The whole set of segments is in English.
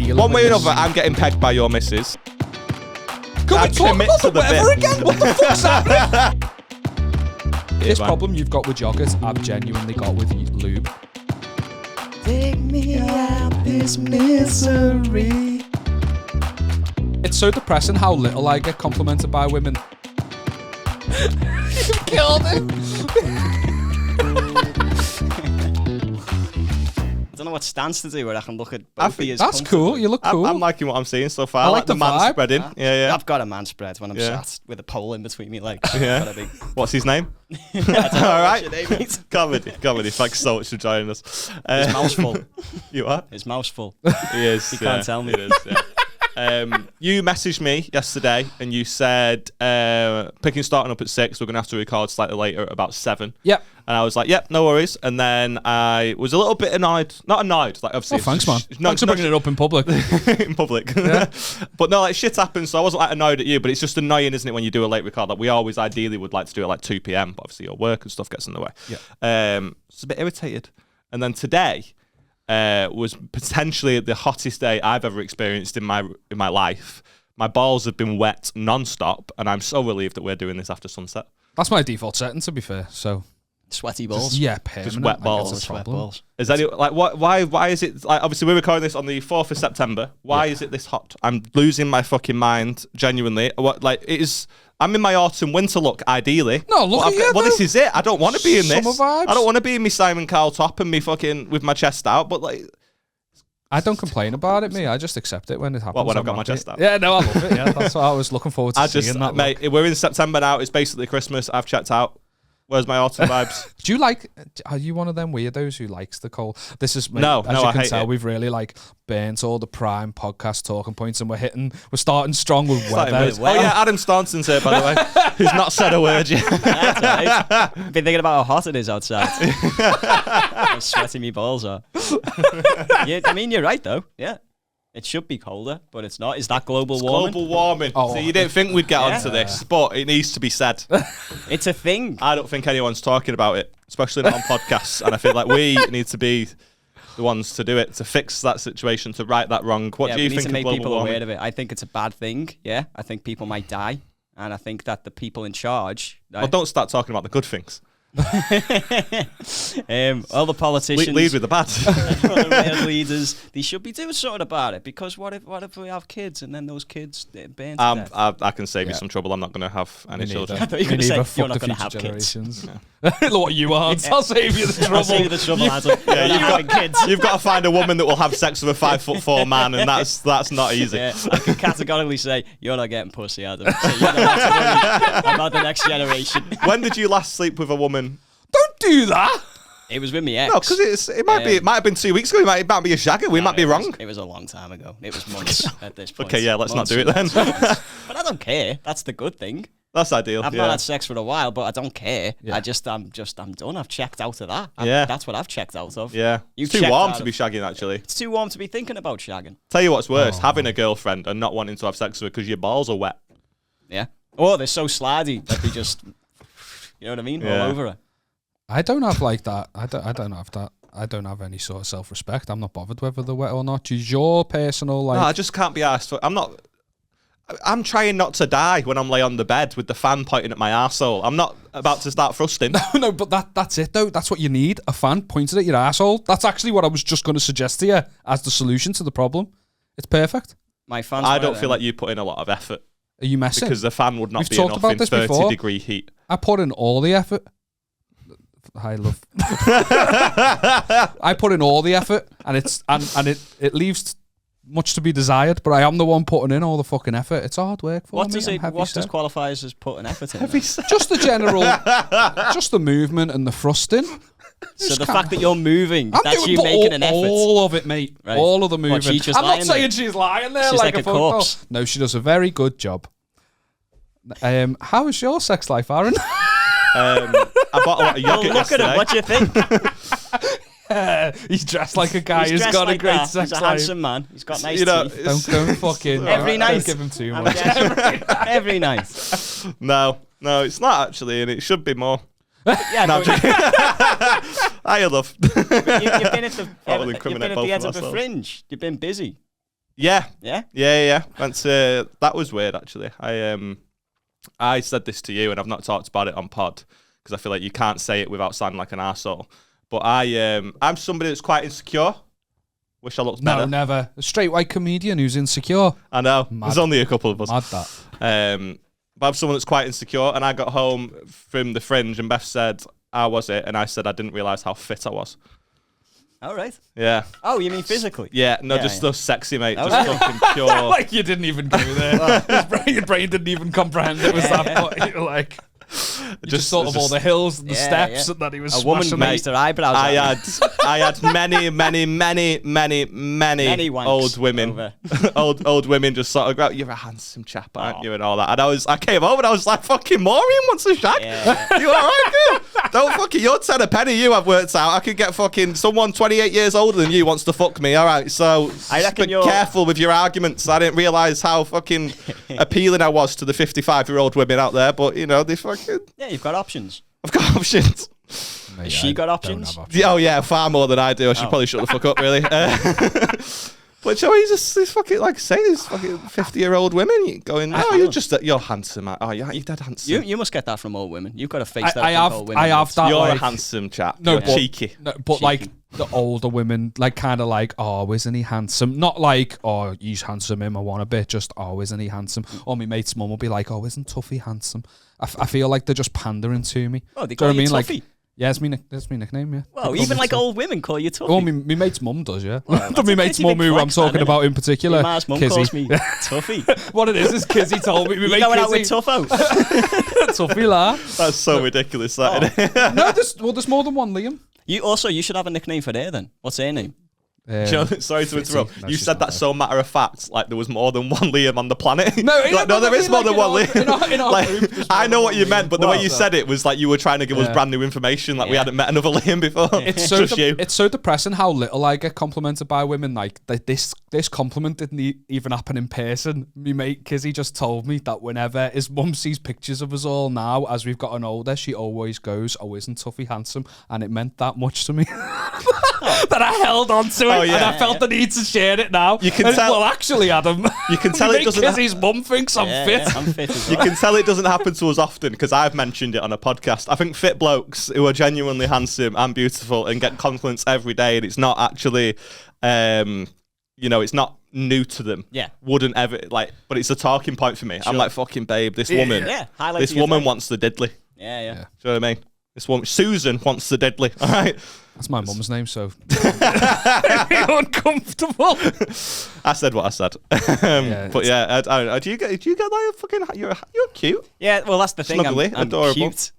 dealing One way or with another, I'm getting pegged by your missus. Can we talk about the weather again? What the fuck's happening? This problem you've got with yogurt, I've genuinely got with lube. Take me out this misery. It's so depressing how little I get complimented by women. You killed it. I don't know what stance to do where I can look at both of you. That's cool. You look cool. I'm liking what I'm seeing so far. I like the man vibe. spreading. Yeah. I've got a man spread when I'm sat with a pole in between me legs. Yeah. What's his name? All right. Comedy. Thanks so much for joining us. His mouth's full. You are? His mouth's full. He is. You can't tell me. It is, yeah. You messaged me yesterday and you said picking Staunton up at 6, we're going to have to record slightly later at about 7. Yep. And I was like, yep, no worries. And then I was a little bit annoyed. Not annoyed. Like, obviously, thanks, man. Thanks for bringing it up in public. In public. Yeah. But no, like, shit happens, so I wasn't like annoyed at you, but it's just annoying, isn't it, when you do a late record? Like, we always ideally would like to do it like 2 p.m, but obviously your work and stuff gets in the way. Yeah. It's a bit irritated. And then today was potentially the hottest day I've ever experienced in my life. My balls have been wet non-stop, and I'm so relieved that we're doing this after sunset. That's my default setting, to be fair. So sweaty balls. Permanent. Just wet balls. Wet balls. Is that like what? Why is it like? Obviously, we're recording this on the 4th of September. Why is it this hot? I'm losing my fucking mind. Genuinely, what like it is. I'm in my autumn winter look, ideally. No, look at you. Well, this is it. I don't want to be in this. Summer vibes. I don't want to be in my Simon Cowell top and me fucking with my chest out. But like, I don't complain about it, me. I just accept it when it happens. What, when I've got my chest out? Yeah, no, I love it. Yeah, that's what I was looking forward to seeing. That mate, we're in September now. It's basically Christmas. I've checked out. Where's my autumn vibes? Do you like? Are you one of them weirdos who likes the cold? This is no. As you I can hate tell, it. we've really like burnt all the prime podcast talking points, and we're starting strong with weather. Oh yeah, Adam Staunton's here, by the way, who's not said a word yet. That's right. I've been thinking about how hot it is outside. How sweaty me balls are. Yeah, I mean, you're right though. Yeah. It should be colder, but it's not. Is that global warming? Global warming. Oh. So you didn't think we'd get onto this, but it needs to be said. It's a thing. I don't think anyone's talking about it, especially not on podcasts. And I feel like we need to be the ones to do it, to fix that situation, to right that wrong. What do you think of global warming? We need to make people aware of it. I think it's a bad thing. Yeah, I think people might die, and I think that the people in charge. Well, don't start talking about the good things. All the politicians, lead with the bad. the leaders, they should be doing something about it. Because what if we have kids and then those kids burn to death? I can save you some trouble. I'm not going to have any children. I thought you were going to say you're not going to have kids. Look what you want. I'll save you the trouble. I'll save you the trouble, Adam. You've got to find a woman that will have sex with a 5'4" man, and that's not easy. Yeah, I can categorically say you're not getting pussy, Adam. So you're not about the next generation. When did you last sleep with a woman? Don't do that. It was with me ex. No, because it might have been 2 weeks ago. It might be a shagger. We might be wrong. It was a long time ago. It was months at this point. Okay, yeah, let's not do it then. But I don't care. That's the good thing. That's ideal. I've not had sex for a while, but I don't care. Yeah. I'm done. I've checked out of that. Yeah. That's what I've checked out of. Yeah. You've It's too checked warm out to be shagging, actually. It's too warm to be thinking about shagging. Tell you what's worse, having a girlfriend and not wanting to have sex with her because your balls are wet. Yeah. Oh, they're so slidey that they just, you know what I mean? Yeah. All over it. I don't have like that. I don't have that. I don't have any sort of self-respect. I'm not bothered whether they're wet or not. It's your personal like. No, I just can't be asked. I'm trying not to die when I'm lay on the bed with the fan pointing at my arsehole. I'm not about to start thrusting. No, but that's it though. That's what you need. A fan pointed at your arsehole. That's actually what I was just going to suggest to you as the solution to the problem. It's perfect. I don't feel like you put in a lot of effort. Are you messing? Because the fan would not We've be talked enough about in this 30-degree heat. I put in all the effort. Hi, love. I put in all the effort, and it leaves much to be desired. But I am the one putting in all the fucking effort. It's hard work for me. What does qualify as putting effort in? Just the general, just the movement and the thrusting. So the fact that you're moving, that's you making an effort. All of it, mate. Right. All of the movement. I'm not saying she's lying there she's like a corpse. No, she does a very good job. How is your sex life, Aaron? I bought a lot of yogurt Look at him. What do you think? He's dressed like a guy who's got a great sex life. He's a handsome man. He's got nice teeth. Don't fucking every night. Don't give him too much. Every night. No, it's not actually, and it should be more. Yeah, no, I love. You've been at the Edinburgh Fringe. You've been busy. Yeah. Yeah? Went to, that was weird, actually. I said this to you, and I've not talked about it on pod, because I feel like you can't say it without sounding like an arsehole. But I'm somebody that's quite insecure. Wish I looked better. No, never. A straight white comedian who's insecure. I know. Mad. There's only a couple of us. Mad that. But I'm someone that's quite insecure, and I got home from the Fringe, and Beth said, how was it? And I said I didn't realise how fit I was. All right. Yeah. Oh, you mean physically? Yeah, no, just so sexy, mate. Oh, Just fucking pure. Like you didn't even go there. Your brain didn't even comprehend it was that point. You're like... You just thought of all the hills and the steps and that he was a woman raised her eyebrows. I had many old women, old women just sort of go, "You're a handsome chap, aren't you?" and all that. And I came home and I was like, "Fucking Maureen wants a shag. You all right, girl? Don't fucking. You're 10 a penny. You have worked out. I could get fucking someone 28 years older than you wants to fuck me. All right, so I reckon be careful with your arguments. I didn't realise how fucking appealing I was to the 55-year-old women out there, but you know they fucking. Yeah, you've got options. I've got options. Has she got options? Oh yeah, far more than I do. I should probably shut the fuck up, really. But Joe, he's fucking, like I say, these fucking 50-year-old women going, you're handsome. Oh, you're dead handsome. You must get that from old women. You've got a face that I have old women. I have that. You're like, a handsome chap. No, you're but, cheeky. No, but Cheeky. like the older women, like kind of like, oh, isn't he handsome? Not like, oh, he's handsome, him, I want a bit. Just, oh, isn't he handsome? Or my mate's mum will be like, oh, isn't Tuffy handsome? I feel like they're just pandering to me. Oh, they call you Tuffy? Like, yeah, that's my nickname, yeah. Well, even like old women call you Tuffy. Oh, my mate's mum does, yeah. Well, my mate's mum who I'm talking about in particular. My mum calls me Tuffy. What it is Kizzy told me. You going out with Tuffo? Tuffy, la. That's so ridiculous, that, isn't it? No, there's more than one Liam. You should have a nickname for her then. What's her name? Joe, sorry to interrupt. No, you said that so matter of fact, like there was more than one Liam on the planet. No, like, no, there is more than one Liam. In our like, group, I know what you meant, but the way you said it was like you were trying to give us brand new information, like we hadn't met another Liam before. It's so depressing how little I get complimented by women. Like this compliment didn't even happen in person. My mate Kizzy just told me that whenever his mum sees pictures of us all now, as we've gotten older, she always goes, "Oh, isn't Tuffy handsome?" And it meant that much to me that I held on to it, and I felt the need to share it now. You can tell. Well, actually, Adam, you can tell it doesn't. Kizzy's mum thinks I'm fit. Yeah, I'm fit as well. You can tell it doesn't happen to us often because I've mentioned it on a podcast. I think fit blokes who are genuinely handsome and beautiful and get compliments every day, and it's not actually, it's not new to them. Yeah. Wouldn't ever but it's a talking point for me. Sure. I'm like, fucking babe, this woman. Yeah. This woman wants the diddly. Yeah. Do you know what I mean? This woman, Susan, wants the diddly. All right. That's my mum's name, so uncomfortable. I said what I said. But yeah, I don't know. Do you get like a fucking? You're cute. Yeah. Well, that's the thing. Snuggly, I'm adorable. cute.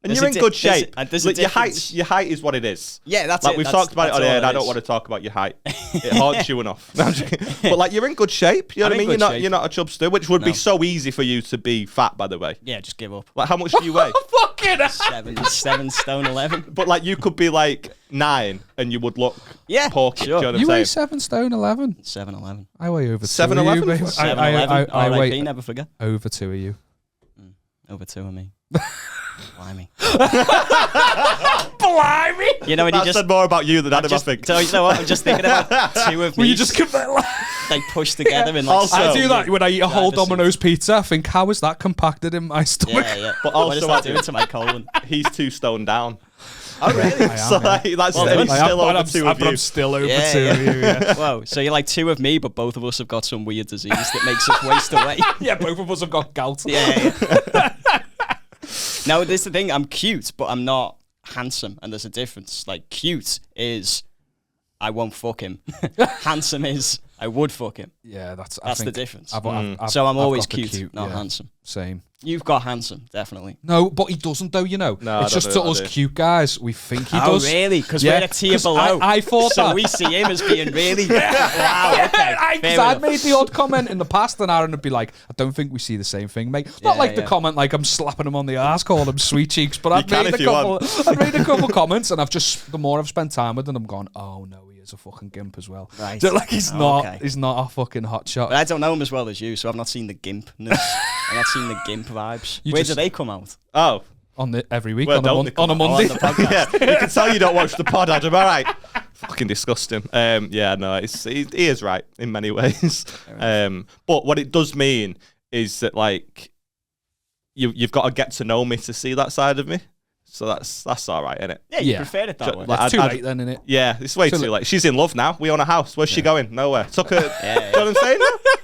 And you're in good shape. There's Look, a difference. your height is what it is. Yeah, that's like it. We've talked about it on air, and I don't want to talk about your height. It haunts you enough. No, I'm joking. But like, you're in good shape. You know what I mean? You're not a chubster, which would be so easy for you to be fat, by the way. Yeah, just give up. Like, how much do you weigh? Fucking 7 stone 11. But like, you could be like 9, and you would look porky. Sure. Do you know what I'm You weigh saying? 7 stone 11. 7'11". I weigh over 7'11"? 2 of you. 7'11". I weigh never forget. over 2 of you. Over 2 of me. Blimey. Blimey! You know when That said more about you than Adam, I think. So you know what? I'm just thinking about 2 of me. Will you just give that? Like pushed together in like. Also- I do that when I eat a whole Driver's Domino's pizza. I think, how is that compacted in my stomach? Yeah. But What is also, that doing to my colon? he's 2 stone down. Oh really? I am, So like, that's Well, and he's I still over 2 of you. I'm still over 2 Yeah, of you, yeah. Whoa. So you're like 2 of me, but both of us have got some weird disease that makes us waste away. Yeah, both of us have got gout. Yeah. Now, this is the thing. I'm cute, but I'm not handsome, and there's a difference. Like, cute is I won't fuck him. Handsome is I would fuck him. Yeah, that's the difference. So I'm always cute, not handsome. Same. You've got handsome, definitely. No, but he doesn't though, you know. No, it's I just don't to know us what I do. cute guys, we think he Oh, does. really? Because Yeah, we're a tier 'cause below. I thought so that. we see him as being really... Wow, okay. Because I'd made the odd comment in the past, and Aaron would be like, I don't think we see the same thing, mate. Not like the comment like I'm slapping him on the ass, calling him sweet cheeks, but I've made a couple comments, and the more I've spent time with him, I'm going, oh no, he is a fucking gimp as well. Right. So, like he's not a fucking hot shot. But I don't know him as well as you, so I've not seen the gimpness. I've not seen the gimp vibes. Where do they come out? Oh. Every week Well, on a Monday. On the podcast. Yeah, you can tell you don't watch the pod, Adam. All right. fucking disgusting. Yeah, no, he is right in many ways. But what it does mean is that like you've got to get to know me to see that side of me. So that's all right, isn't it? Yeah, you prefer it that way. Like, it's too late then, isn't it? Yeah, it's way too late. She's in love now. We own a house. Where's she going? Nowhere. Took her. Do you know what I'm saying?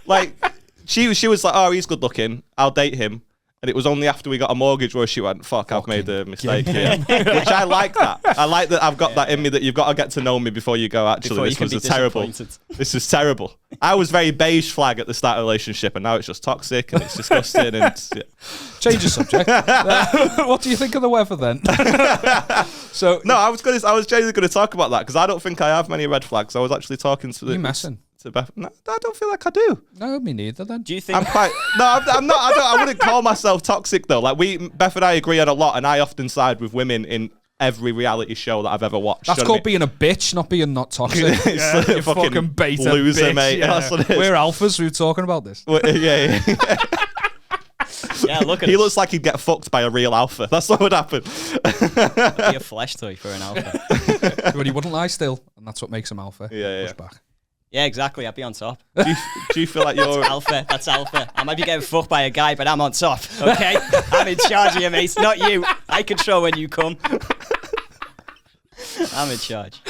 Like, she was like, oh, he's good looking. I'll date him. And it was only after we got a mortgage where she went, fuck, I've made a mistake here. Which I like that. I like that I've got that in me, that you've got to get to know me before you go, actually, this was terrible. This is terrible. I was very beige flag at the start of the relationship, and now it's just toxic and it's disgusting. And Change the subject. What do you think of the weather then? So no, I was genuinely going to talk about that because I don't think I have many red flags. I was actually talking to you messing. Beth. No, I don't feel like I do. No, me neither then. Do you think... I'm not. I wouldn't call myself toxic though. Like Beth and I agree on a lot, and I often side with women in every reality show that I've ever watched. That's called being a bitch, not being not toxic. It's you fucking beta loser, bitch. mate. Yeah. That's what it is. We're alphas. We were talking about this. Yeah. Yeah, look at He looks like he'd get fucked by a real alpha. That's what would happen. be a flesh toy for an alpha. But he wouldn't lie still, and that's what makes him alpha. Yeah. Push back. Yeah, exactly. I'd be on top. Do you feel like you're Alpha. That's alpha. I might be getting fucked by a guy, but I'm on top. Okay, I'm in charge of you, mate. Not you. I control when you come. I'm in charge.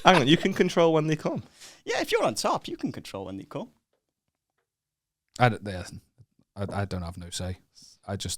Hang on, you can control when they come. Yeah, if you're on top, you can control when they come. I don't have no say.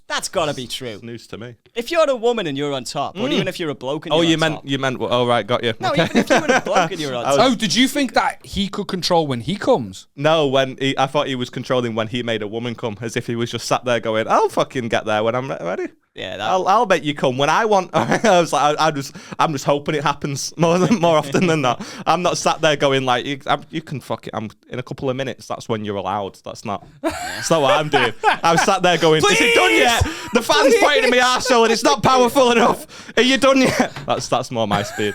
That's gotta be true. It's news to me. If you're a woman and you're on top, or even if you're a bloke and you're on top. you meant. Oh right, got you. No, Okay. even if you were a bloke and you're on top. Oh, did you think that he could control when he comes? No, I thought he was controlling when he made a woman come, as if he was just sat there going, "I'll fucking get there when I'm ready. Yeah, I'll bet you come when I want." I was like, I'm just hoping it happens more often than not. I'm not sat there going like, "You can fuck it." I'm in a couple of minutes. That's when you're allowed. That's not what I'm doing. I'm sat there going, "Is it done yet? The fan's pointing at my arsehole and it's not powerful enough. Are you done yet?" That's more my speed.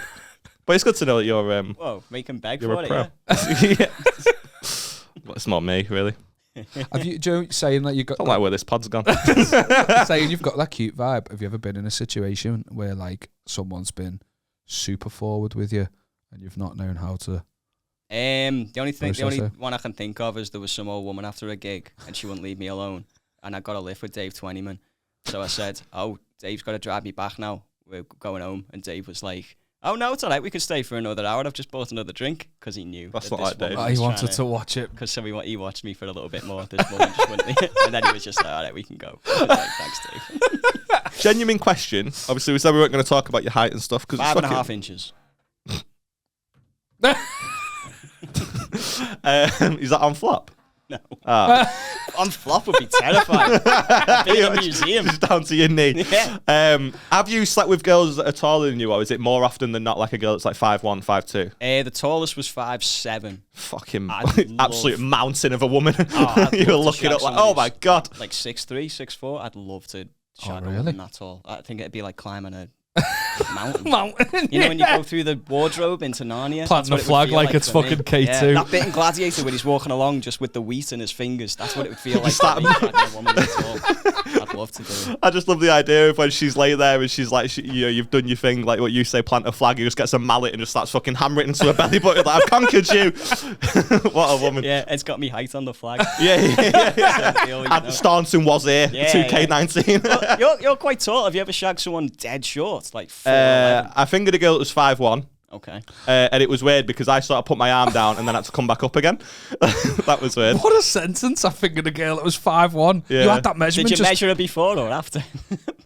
But it's good to know that you're whoa, make him beg you're for a it. pro. Yeah. Yeah. But it's not me, really. Have you, Joe, saying that you got I don't like where this pod's gone. saying you've got that cute vibe? Have you ever been in a situation where like someone's been super forward with you and you've not known how to? The only one I can think of is there was some old woman after a gig and she wouldn't leave me alone, and I got a lift with Dave Twentyman. So I said, "Oh, Dave's got to drive me back now. We're going home." And Dave was like, "Oh no, it's all right. We could stay for another hour. I've just bought another drink," because he knew. That's that not like Dave. He wanted to watch it. Because he watched me for a little bit more. This woman just wouldn't. And then he was just like, "All right, we can go." I was like, "Thanks, Dave." Genuine question. Obviously, we said we weren't going to talk about your height and stuff because 5.5 inches. Is that on flop? No. On flop would be terrifying. I'd be in a museum. Just down to your knee. Yeah. Have you slept with girls that are taller than you, or is it more often than not like a girl that's like 5'1", 5'2"? The tallest was 5'7". Fucking I'd absolute mountain of a woman. I'd You were love to looking shag up like, someone oh my who's God. Like 6'3", 6'4". I'd love to shag a really? woman that tall. I think it'd be like climbing a mountain. Mountain. You know when you go through the wardrobe into Narnia? Planting a flag like it's fucking K2. Yeah, that bit in Gladiator when he's walking along just with the wheat in his fingers. That's what it would feel like. To me, shagging a woman that's tall. I'd love to do it. I just love the idea of when she's lay there and she's like, you've done your thing, like what you say, plant a flag. He just gets a mallet and just starts fucking hammering into her belly button. Like, I've conquered you. What a woman. Yeah, it's got me height on the flag. Yeah. And Staunton was here. Yeah, 2K19. Well, you're quite tall. Have you ever shagged someone dead short, like 4'11"? I fingered a girl that was 5'1". Okay. And it was weird because I sort of put my arm down and then had to come back up again. That was weird. What a sentence. I fingered a girl that was 5'1". Yeah. You had that measurement. Did you measure her before or after?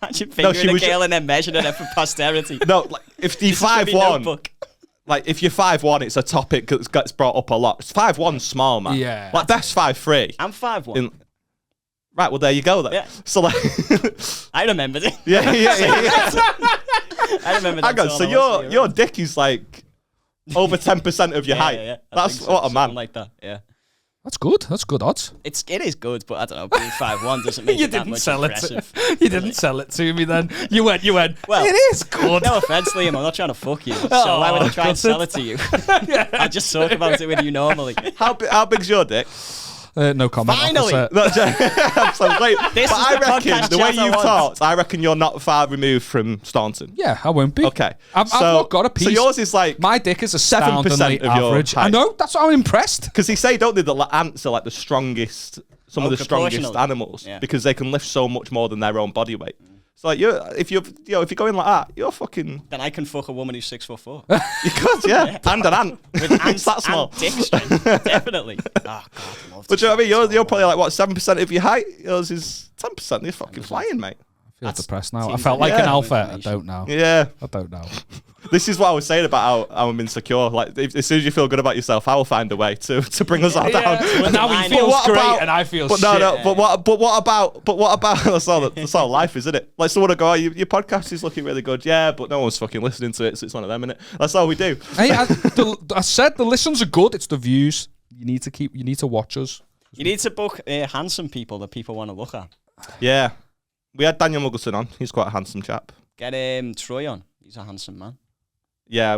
Imagine fingering a girl and then measuring her for posterity. No, like if you're 5'1", like if you're 5'1", it's a topic that gets brought up a lot. 5'1" small, man. Yeah. Like Beth's 5'3". I'm 5'1". Right, well there you go then. Yeah. So like, I remembered it. yeah. I remember that. Hang on, so your dick is like over 10% of your height. Yeah. That's so, what a man. something like that. Yeah. That's good. That's good odds. It is good, but I don't know. Being 5'1" doesn't make You it that didn't much sell impressive. You didn't sell it to me then. You went. Well, it is good. No offense, Liam. I'm not trying to fuck you. So why would I try and sell it to you? I just talk about it with you normally. How big's your dick? No comment. Finally! I'm so great. This but is I the reckon, podcast the way chat I you've want. talked, I reckon you're not far removed from Staunton. Yeah, I won't be. Okay. I've not got a piece. So yours is like... My dick is a 7% astoundingly of your average. height. I know, that's why I'm impressed. Because they say, don't they, that ants are like the strongest, some of the strongest proportionally. animals, Yeah. because they can lift so much more than their own body weight. So like, if you're going like that, you're fucking... Then I can fuck a woman who's 6'4". You could, yeah. And an ant. With ants that small. and dick strength, definitely. Oh, God, I love But do you know what I mean? to You're probably like, what, 7% of your height? Yours is 10%. You're fucking flying, mate. I feel depressed now. I seems felt like like an yeah. alpha. I don't know. Yeah. I don't know. This is what I was saying about how I'm insecure. Like, as soon as you feel good about yourself, I will find a way to bring us all down. And now he But feels what great, about- and I feel But shit. no. But what about? That's all life, isn't it? Like someone will go, oh, your podcast is looking really good, yeah, but no one's fucking listening to it, so it's one of them, innit? That's all we do. Hey, I said the listens are good. It's the views. You need to watch us. You need to book handsome people that people want to look at. Yeah, we had Daniel Muggleson on. He's quite a handsome chap. Get Troy on. He's a handsome man. Yeah,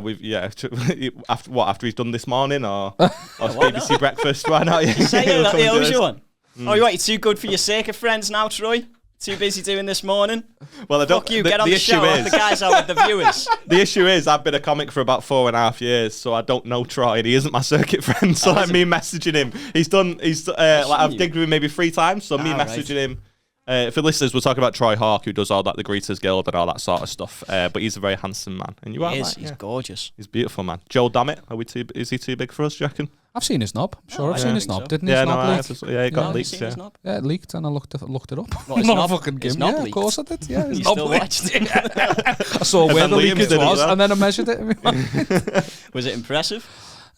after he's done this morning or BBC Breakfast, why not? Say He'll that come he and do owes it. you one. Oh, you what? You're too good for your circuit friends now, Troy? Too busy doing this morning? Well, I don't. Fuck you, get on the show. issue is, The guys out with the viewers. the issue is, I've been a comic for about 4.5 years, so I don't know Troy, and he isn't my circuit friend. So like me messaging him, I've digged with him maybe 3 times. So me messaging him. For listeners, we're talking about Troy Hawk, who does all that, the Greeters Guild and all that sort of stuff. But he's a very handsome man, and you are. He's gorgeous. He's beautiful, man. Joel Dammit, is he too big for us? Do you reckon? I've seen his knob. I'm sure I've seen his knob. so. Didn't Yeah, his no, knob leak? he got No, leaked. you seen Yeah. his knob? Yeah, it leaked, and I looked it up. What, his Not knob? a fucking His game. knob Yeah, of leaked? course I did. Yeah, his You knob still leaked. watched it? I saw where then the Liam's leakage did it as was, well. and then I measured it. Was it impressive?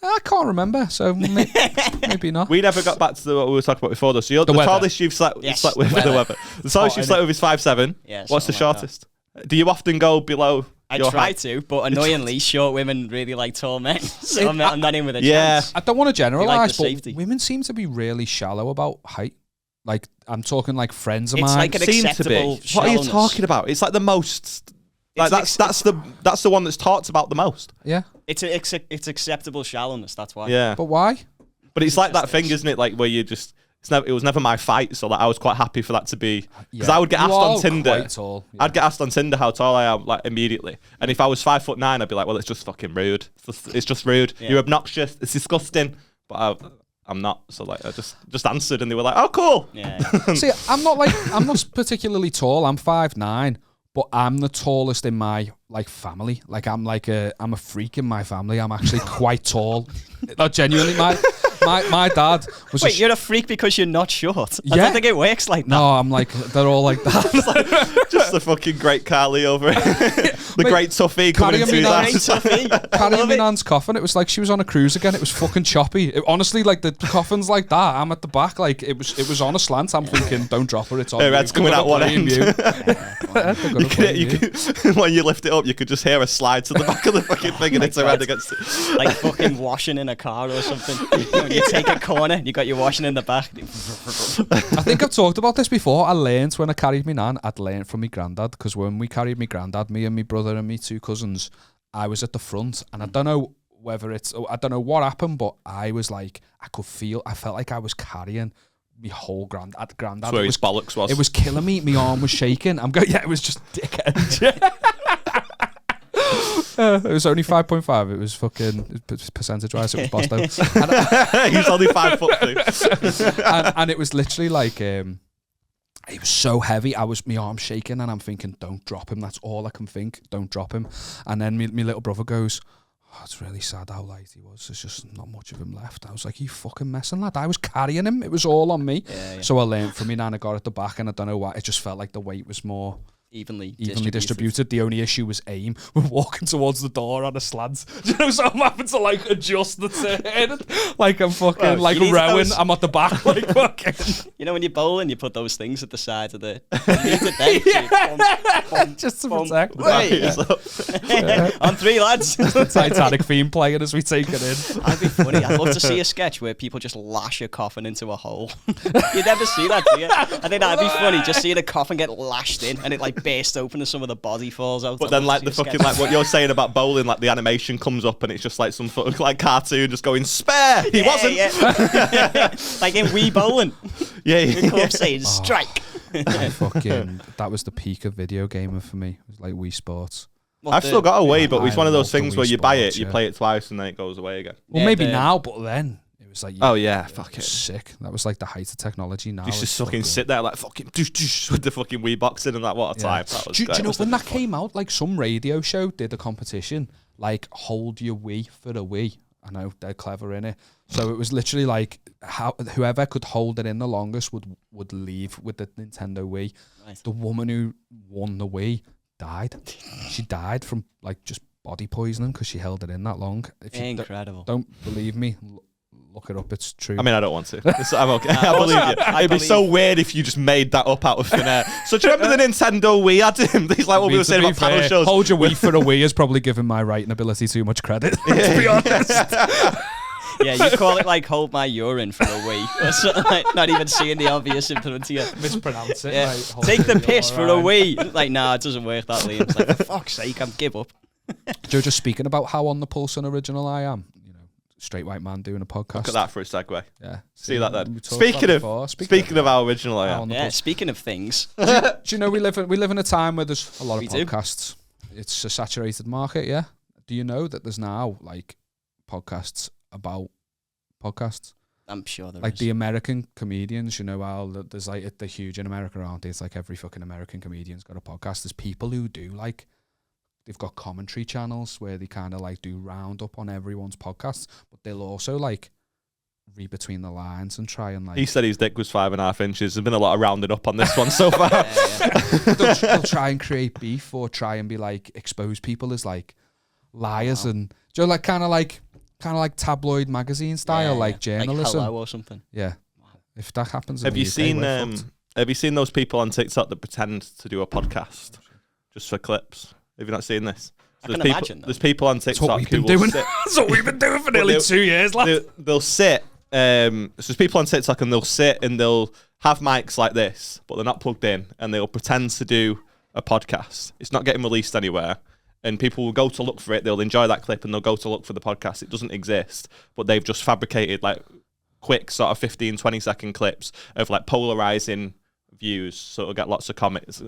I can't remember, so maybe not. We never got back to what we were talking about before, though. So you're the weather. tallest you've slept Yes, with weather. the weather. The tallest you've slept with is 5'7". Yeah, What's the something like shortest? Do you often go below I your try height? to, but annoyingly, short women really like tall men. So I'm not in with a Yeah. chance. I don't want to generalize, the but safety. women seem to be really shallow about height. Like, I'm talking like friends of It's mine. like an Seem to acceptable be. What are you shallowness. talking about? It's like the most. Like It's that's the one that's talked about the most. Yeah, It's acceptable shallowness. That's why. Yeah. but why? But it's like that thing, isn't it? Like where you just. It was never my fight, so like I was quite happy for that to be because I would get You asked are on Tinder. quite tall, yeah. I'd get asked on Tinder how tall I am, like immediately. And if I was 5'9", I'd be like, "Well, it's just fucking rude. It's just rude. Yeah. You're obnoxious. It's disgusting." But I'm not. So like, I just answered, and they were like, "Oh, cool." Yeah. See, I'm not particularly tall. I'm 5'9", but I'm the tallest in my family. Like I'm a freak in my family. I'm actually quite tall. No, genuinely, my dad was. Wait, you're a freak because you're not short. I Yeah. don't think it works like that. No, I'm like they're all like that. Just the fucking great Carly over it. The Mate, great Tuffy coming carrying into me his down. ass. Carrying my nan's coffin. It was like she was on a cruise again. It was fucking choppy. Honestly, like the coffin's like that. I'm at the back. Like it was on a slant. I'm thinking, don't drop her. It's on. Her you. head's They're coming gonna out one blame end. you. They're gonna blame you. When you lift it up, you could just hear a slide to the back of the fucking thing, and it's around against it. Like fucking washing in a car or something. When you take a corner, you got your washing in the back. I think I've talked about this before. I learned when I carried my nan, I'd learned from my granddad, because when we carried my granddad, me and my brother and me 2 cousins, I was at the front, and I don't know what happened, but I was like, I felt like I was carrying my whole granddad. That's where his bollocks was. It was killing me. My arm was shaking. Yeah, it was just dickhead. It was only 5.5. It was fucking percentage-wise. It was bossed out. He's only 5'2". and it was literally like it was so heavy. My arm shaking, and I'm thinking, don't drop him. That's all I can think. Don't drop him. And then my little brother goes, oh, it's really sad how light he was. There's just not much of him left. I was like, you fucking messing, lad. I was carrying him. It was all on me. Yeah. So I learned from me nan. I got at the back, and I don't know why. It just felt like the weight was more Evenly distributed. The only issue was aim. We're walking towards the door on a slant. Do you know, so I'm having to like adjust the turn. Like I'm fucking like rowing. I'm at the back like fucking. You know when you're bowling, you put those things at the side of the. Just to protect. On 3 lads. The Titanic theme playing as we take it in. That'd be funny. I'd love to see a sketch where people just lash a coffin into a hole. You never see that, do you? I think that'd be funny. Just seeing a coffin get lashed in and it like burst open and some of the body falls out. But then like the fucking like what you're saying about bowling, like the animation comes up and it's just like some sort of like cartoon just going spare. He wasn't. Yeah. Like in Wii Bowling. Yeah. Club saying strike. That was the peak of video gaming for me. It was like Wii Sports. I've still got a Wii, but it's one of those things where you buy it, you play it twice, and then it goes away again. Well, maybe now, but then it was like, fuck it, sick. That was like the height of technology. Now you just fucking sit there like fucking with the fucking Wii boxing and that. What a time! That was do you know when that came out? Like some radio show did a competition, like hold your Wii for a Wii. I know they're clever in it. So it was literally like whoever could hold it in the longest would leave with the Nintendo Wii. Nice. The woman who won the Wii died. She died from like just body poisoning because she held it in that long. If you Incredible. Don't believe me, look it up. It's true. I mean, I don't want to. I'm okay. I believe you. It'd be so weird if you just made that up out of thin air. So do you remember the Nintendo Wii had him? He's like what we were saying about panel shows. Hold your Wii for a Wii is probably giving my writing ability too much credit. To be honest. Yeah, you call it like hold my urine for a Wii. Or something like, not even seeing the obvious implement here. Mispronounce it. Yeah. Like, take the piss for a Wii. Like, nah, it doesn't work that, Liam. It's like, for fuck's sake, I'm give up. Joe, just speaking about how on the pulse and original I am. You know, straight white man doing a podcast. Look at that for a segue. Yeah. See that then. Speaking of how original I am. Yeah, speaking of things. Do you know we live in a time where there's a lot of podcasts. It's a saturated market, yeah? Do you know that there's now like podcasts about podcasts? I'm sure there like is. The American comedians, you know, there's like they're huge in America, aren't they? It's like every fucking American comedian's got a podcast. There's people who do like they've got commentary channels where they kind of like do roundup on everyone's podcasts, but they'll also like read between the lines and try and like. He said his dick was 5.5 inches. There's been a lot of rounding up on this one so far. They'll try and create beef or try and be like expose people as like liars and you know, like kind of like tabloid magazine style, like journalism, like Hello or something. Yeah, if that happens, Have you seen those people on TikTok that pretend to do a podcast just for clips? Have you not seen this? So I can imagine. There's people on TikTok who will sit. That's what we've been doing for nearly 2 years. They'll sit. So there's people on TikTok and they'll sit and they'll have mics like this, but they're not plugged in, and they'll pretend to do a podcast. It's not getting released anywhere. And people will go to look for it. They'll enjoy that clip and they'll go to look for the podcast. It doesn't exist, but they've just fabricated like quick sort of 15, 20-second clips of like polarizing views. So it'll get lots of comments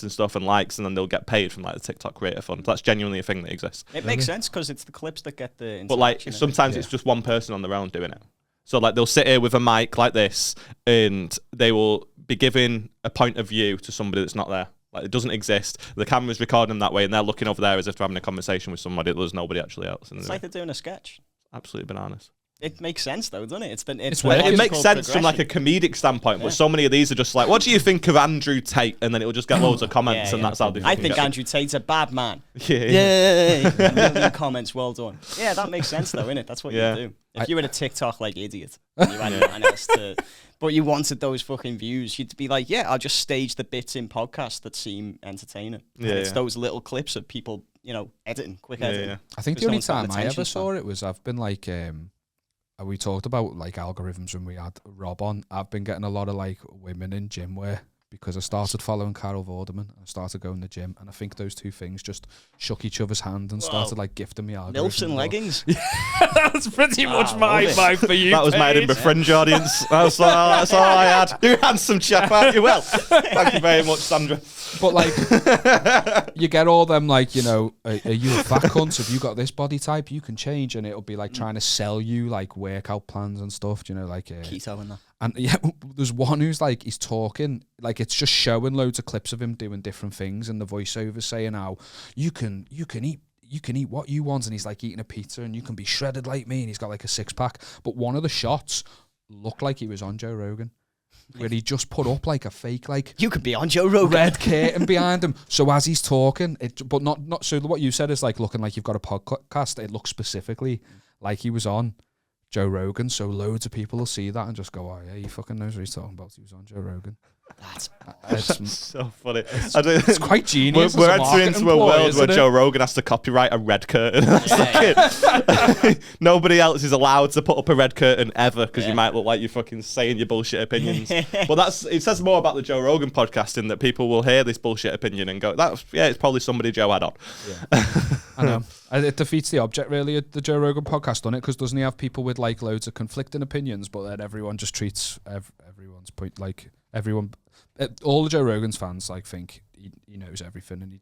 and stuff and likes, and then they'll get paid from like the TikTok Creator Fund. That's genuinely a thing that exists. It makes sense because it's the clips that get the. But like sometimes it's just one person on their own doing it. So like they'll sit here with a mic like this, and they will be giving a point of view to somebody that's not there. Like it doesn't exist. The camera's recording them that way, and they're looking over there as if they're having a conversation with somebody. There's nobody actually else. It's like they're doing a sketch. Absolutely bananas. It makes sense though, doesn't it? It makes sense from like a comedic standpoint, but so many of these are just like, what do you think of Andrew Tate? And then it'll just get loads of comments, and that's how they. I think Andrew Tate's a bad man. Yeah. A million comments, well done. Yeah, that makes sense though, innit? That's what you do. If you were a TikTok like idiot, and you had anyone else to, but you wanted those fucking views, you'd be like, yeah, I'll just stage the bits in podcasts that seem entertaining. Yeah, it's those little clips of people, you know, quick editing. I think the only time I ever saw it was I've been like. We talked about like algorithms when we had Rob on. I've been getting a lot of like women in gym wear because I started following Carol Vorderman. I started going to the gym, and I think those two things just shook each other's hand and started like gifting me algorithms. Milfs and leggings. That's pretty much my vibe for you. That was my Edinburgh Fringe audience. That's all I had. You handsome chap, aren't you? Well, thank you very much, Sandra. But like, you get all them like, you know, are you a fat cunt? Have you got this body type? You can change, and it'll be like trying to sell you like workout plans and stuff. You know, like keto and that. And yeah, there's one who's like he's talking like it's just showing loads of clips of him doing different things, and the voiceover saying how you can eat what you want, and he's like eating a pizza, and you can be shredded like me, and he's got like a 6-pack. But one of the shots looked like he was on Joe Rogan, where he just put up like a fake like you could be on Joe Rogan red curtain behind him. So as he's talking, but not so what you said is like looking like you've got a podcast. It looks specifically like he was on Joe Rogan, so loads of people will see that and just go, oh yeah, he fucking knows what he's talking about. He was on Joe Rogan. That's so funny. It's quite genius. We're entering into a world where Joe Rogan has to copyright a red curtain. Nobody else is allowed to put up a red curtain ever because you might look like you're fucking saying your bullshit opinions. But it says more about the Joe Rogan podcast in that people will hear this bullshit opinion and go, it's probably somebody Joe had on. Yeah. I know. It defeats the object, really, the Joe Rogan podcast, doesn't it? Because doesn't he have people with like loads of conflicting opinions, but then everyone just treats everyone's point like everyone. All the Joe Rogan's fans like think he knows everything, and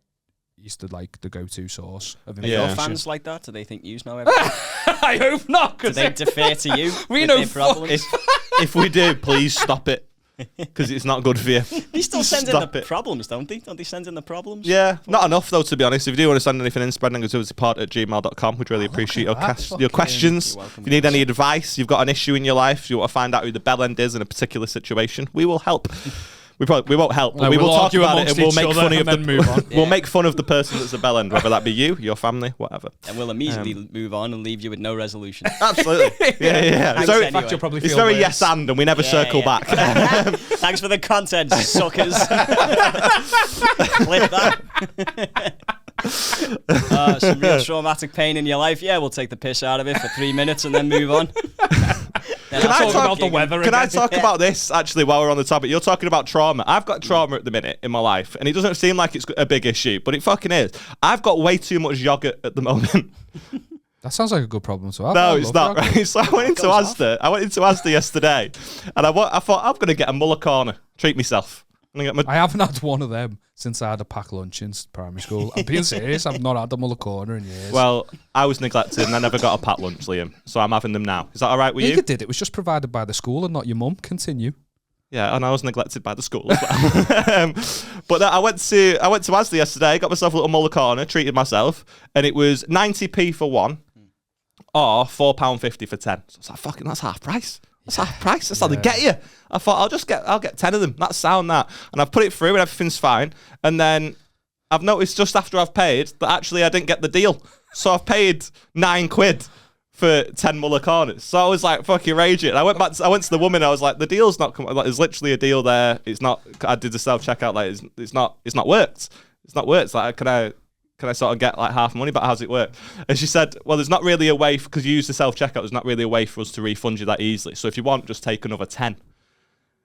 he's the like the go-to source of information. Are your fans like that? Do they think you know everything? I hope not. Do they defer to you? We know problems. If we do, please stop it. Because it's not good for you. They still send in the problems, don't they? Don't they send in the problems? Yeah, not enough though, to be honest. If you do want to send anything in, spreadnegativity@gmail.com. We'd really appreciate your questions. If you need any advice, you've got an issue in your life, you want to find out who the bell end is in a particular situation, we will help. We won't help, but we will talk about it and we'll make fun of we'll make fun of the person that's a bell end, whether that be you, your family, whatever. And we'll immediately move on and leave you with no resolution. Absolutely. Yeah. So in fact, you'll probably it's very yes and we never circle back. Thanks for the content, suckers. Clip that. Some real traumatic pain in your life. Yeah, we'll take the piss out of it for 3 minutes and then move on. Can I talk about the weather? Can I talk about this actually while we're on the topic? You're talking about trauma. I've got trauma at the minute in my life, and it doesn't seem like it's a big issue, but it fucking is. I've got way too much yogurt at the moment. That sounds like a good problem to have. No, it's not, right? So I went into Asda yesterday, and I thought I'm going to get a Muller corner, treat myself. I haven't had one of them since I had a packed lunch in primary school. I'm being serious. I've not had a Muller corner in years. Well, I was neglected and I never got a packed lunch, Liam. So I'm having them now. Is that all right with you? You did. It was just provided by the school and not your mum. Continue. Yeah, and I was neglected by the school as well. But I went to Asda yesterday, got myself a little Muller corner, treated myself, and it was 90p for one, or £4.50 for 10. So it's like, fucking, that's half price. That's half price. That's how they get you. I thought I'll get 10 of them. That's sound that. And I've put it through and everything's fine. And then I've noticed just after I've paid that actually I didn't get the deal. So I've paid £9 for 10 Muller corners. So I was like fucking raging. I went to the woman. I was like, the deal's not coming. Like, there's literally a deal there. It's not. I did the self checkout. Like it's not worked. It's not worked. Like can I sort of get like half money back? How's it work? And she said, well, there's not really a way, because you use the self-checkout, there's not really a way for us to refund you that easily. So if you want, just take another 10.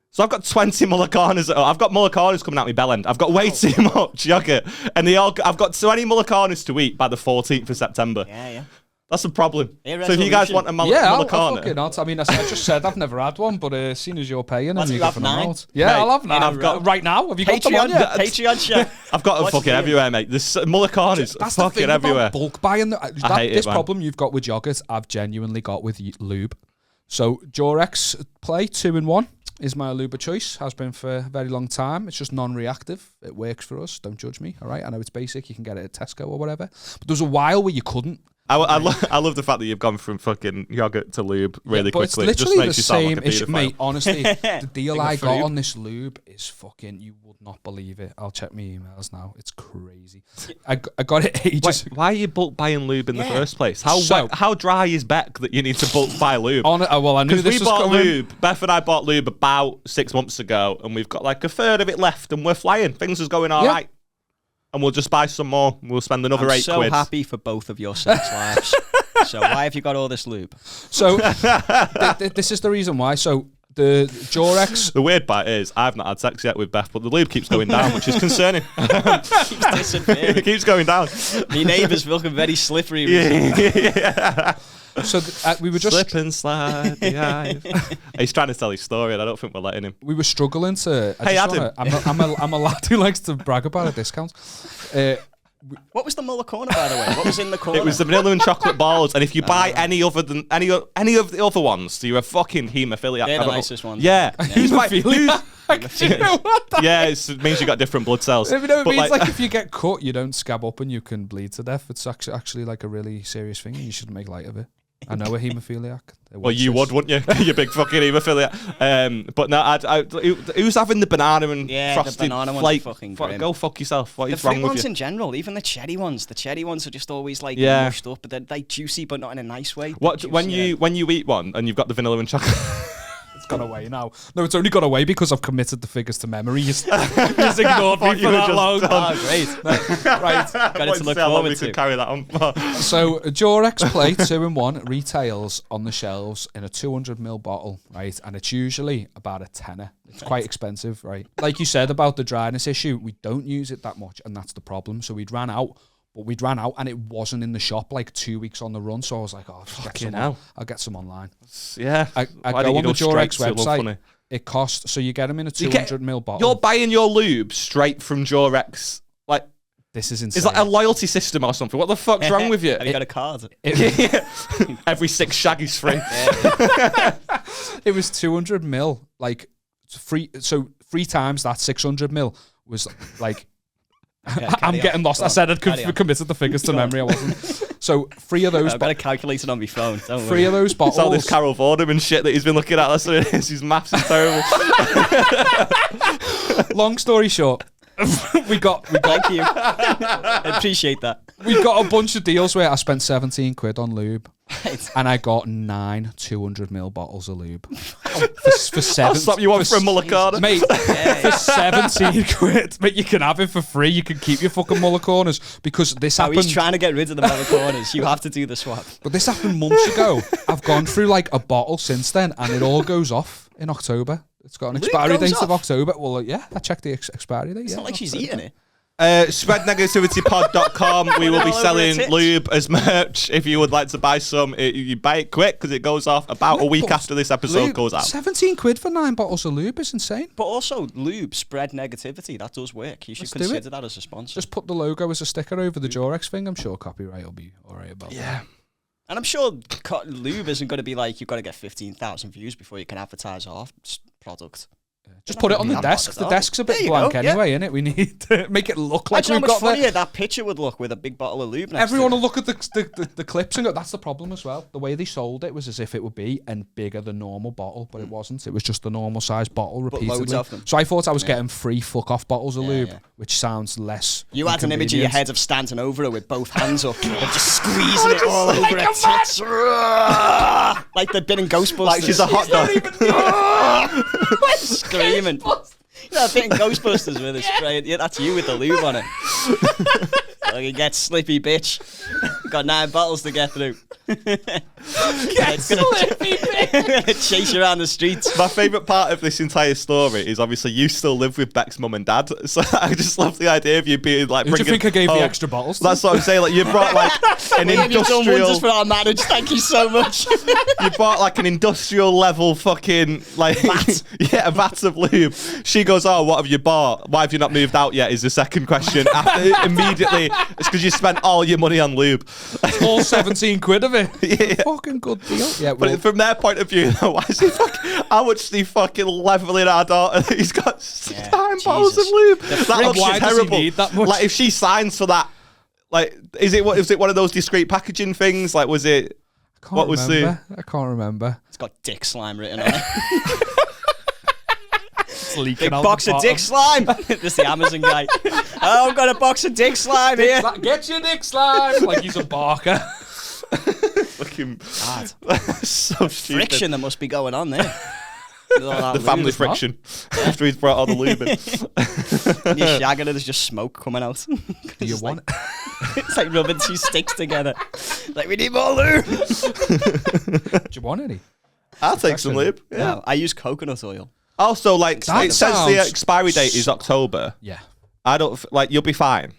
So I've got 20 Muller corners. I've got Muller corners coming out my bell end. I've got way too much yogurt. And I've got 20 Muller corners to eat by the 14th of September. Yeah. That's a problem. So if you guys want a Muller corner... I mean, I just said I've never had one, but as soon as you're paying and you have 9. Yeah, mate, I'll have 9. I've got right now. Have you got them on yet? Patreon share. I've got them fucking everywhere, mate. There's Muller corners fucking everywhere. Bulk buying. This problem you've got with yogurt, I've genuinely got with lube. So Jorex Play 2-in-1 is my lube of choice. Has been for a very long time. It's just non-reactive. It works for us. Don't judge me. All right. I know it's basic. You can get it at Tesco or whatever. But there was a while where you couldn't. I love the fact that you've gone from fucking yogurt to lube really quickly. It's literally it just makes you sound like a pedophile. Mate, honestly, the deal I got on this lube is fucking, you would not believe it. I'll check my emails now. It's crazy. I got it ages ago. Why are you bulk buying lube in the first place? How dry is Beck that you need to bulk buy lube? Well, I knew this was coming. Lube. Beth and I bought lube about 6 months ago, and we've got like a third of it left, and we're flying. Things is going all right. And we'll just buy some more. We'll spend another £8. I'm so happy for both of your sex lives. So why have you got all this lube? So this is the reason why. So the Jorex... The weird part is I've not had sex yet with Beth, but the lube keeps going down, which is concerning. Keeps disappearing. It keeps going down. My neighbour's looking very slippery. Yeah. So we were just... Slip and slide. He's trying to tell his story, and I don't think we're letting him. We were struggling to... Hey, Adam. I'm a lad who likes to brag about a discount. What was the Muller corner, by the way? What was in the corner? It was the vanilla and chocolate balls, and if you buy any of the other ones, so you're a fucking haemophiliac. They're the nicest ones. Yeah. Yeah, it means you got different blood cells. It means like if you get cut, you don't scab up and you can bleed to death. It's actually like a really serious thing, and you shouldn't make light of it. I know a haemophiliac. Well, you would, wouldn't you? You big fucking haemophiliac. But no, who's having the banana and frosted the banana flake? Fucking go fuck yourself. What is wrong with the fruit ones you? in general, even the cherry ones. The cherry ones are just always like mushed up, but they're like juicy, but not in a nice way. When you eat one and you've got the vanilla and chocolate. It's gone away now. No, it's only gone away because I've committed the figures to memory. You just ignored me for that long. Oh, great. Right. Got it to look forward to. Carry that on. So, a Durex Play 2-in-1 retails on the shelves in a 200ml bottle, right? And it's usually about a tenner. It's quite expensive, right? Like you said about the dryness issue, we don't use it that much, and that's the problem. So, we'd ran out and it wasn't in the shop like 2 weeks on the run. So I was like, oh, I'll get some online. Yeah. I go on the Durex website. It costs, so you get them in a 200ml bottle. You're buying your lube straight from Durex. Like, this is insane. It's like a loyalty system or something. What the fuck's wrong with you? Have you got a card? Every 6 shaggies free. It was 200ml, like free. So 3 times that 600ml was like. I'm getting lost. I said I'd committed the figures to memory. I wasn't. So 3 of those. I've got a calculator on my phone. 3 of those bottles. It's all this Carol Vorderman and shit that he's been looking at. That's what it is. His maths is terrible. Long story short, we got. Thank you. I appreciate that. We got a bunch of deals where I spent 17 quid on lube. And I got 9 200ml bottles of lube for 7. I'll stop you one for a Mullicana. Mate, for 17 quid, mate, you can have it for free. You can keep your fucking Mullicanas because this happened. He's trying to get rid of the Mullicanas. You have to do the swap. But this happened months ago. I've gone through like a bottle since then, and it all goes off in October. It's got an expiry date of October. Well, yeah, I checked the expiry date. It's not like she's eating it. Spreadnegativitypod.com. We will be selling lube as merch. If you would like to buy some, you buy it quick because it goes off about a week after this episode goes out. 17 quid for 9 bottles of lube is insane. But also, lube spread negativity. That does work. You should consider that as a sponsor. Just put the logo as a sticker over the Durex thing. I'm sure copyright will be alright about that. Yeah. And I'm sure lube isn't going to be like you've got to get 15,000 views before you can advertise our product. Just put it on the desk. The desk's a bit blank anyway, innit? We need to make it look like we've got how much funnier that picture would look with a big bottle of lube next Everyone to will look at the clips and go, that's the problem as well. The way they sold it was as if it would be a bigger than normal bottle, but it wasn't. It was just the normal size bottle repeatedly. Loads of them. So I thought I was getting free fuck-off bottles of lube, which sounds less You had an image in your head of Staunton over her with both hands up and just squeezing it all over her tits. Like they'd been in Ghostbusters. Like she's a hot dog. Screaming. Yeah, bit in Ghostbusters with it spraying. Yeah, that's you with the lube on it. Like you get slippy, bitch. Got 9 bottles to get through. Get slippy, bitch. Chase you around the streets. My favourite part of this entire story is obviously you still live with Beck's mum and dad. So I just love the idea of you being like. Who do you think I gave the extra bottles to? That's what I'm saying. Like you brought like an industrial. You've done wonders for our marriage. Thank you so much. You bought like an industrial level fucking like vat. Yeah, a vat of lube. She goes, "Oh, what have you bought? Why have you not moved out yet?" Is the second question. After immediately, it's because you spent all your money on lube. All 17 quid of it. Yeah. Fucking good deal. Yeah, but from their point of view, though, why is he how much is he fucking leveling our daughter? He's got 9 bottles of lube. That looks why terrible. Does he need that much? Like if she signs for that, like is it one of those discreet packaging things? Like was it? I can't remember. It's got dick slime written on it. Big box of dick slime. This is the Amazon guy. Oh, I've got a box of dick slime here. Get your dick slime. Like he's a barker. Fucking so stupid. Friction that must be going on there. The family friction after he's brought all the lube in. And you're shagging it, there's just smoke coming out. Do you want it? It's like rubbing 2 sticks together. Like, we need more lube. Do you want any? I'll take some lube. Yeah. No, I use coconut oil. Also, like, it says the expiry date is October. Yeah. I don't, like, you'll be fine.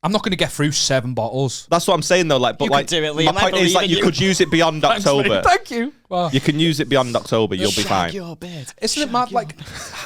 I'm not going to get through 7 bottles. That's what I'm saying, though. Like, but you like, could do it, Liam. my point is, like, you could use it beyond October. Thank you. Wow. You can use it beyond October. You'll be fine. Your bed. Isn't it mad? Like,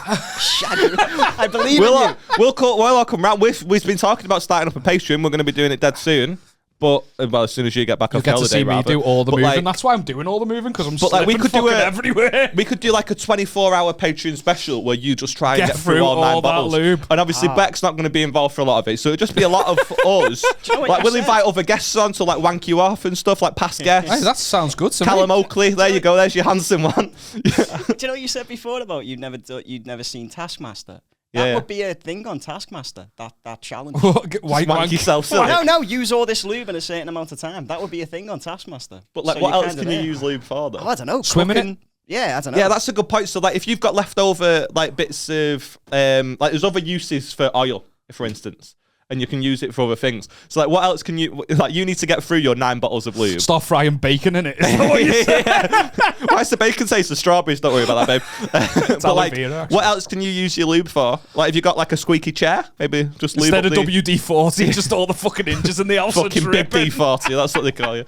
I believe in you. We'll all come round. We've been talking about starting up a Patreon. We're going to be doing it dead soon. But as soon as you get back off holiday, get to see me do all the moving. Like, that's why I'm doing all the moving, because I'm we could do everywhere. We could do like a 24-hour Patreon special where you just try and get through all 9 bottles. Lube. And obviously Beck's not going to be involved for a lot of it, so it'd just be a lot of us. Like we'll invite other guests on to like wank you off and stuff, like past guests. Hey, that sounds good to Callum Oakley, there you go. There's your handsome one. Do you know what you said before about you'd never seen Taskmaster? That would be a thing on Taskmaster, that challenge. Wank yourself. No, use all this lube in a certain amount of time. That would be a thing on Taskmaster. But like, what else can you use lube for, though? Oh, I don't know. Swimming in? Yeah, I don't know. Yeah, that's a good point. So like, if you've got leftover like bits of like, there's other uses for oil, for instance, and you can use it for other things. So like, what else can you like? You need to get through your 9 bottles of lube. Start frying bacon in it. Is that what you said? Why's the bacon taste of strawberries? Don't worry about that, babe. But like, what else can you use your lube for? Like, if you got like a squeaky chair, maybe just lube instead of WD-40, just all the fucking inches in the house. Fucking big D40. That's what they call you.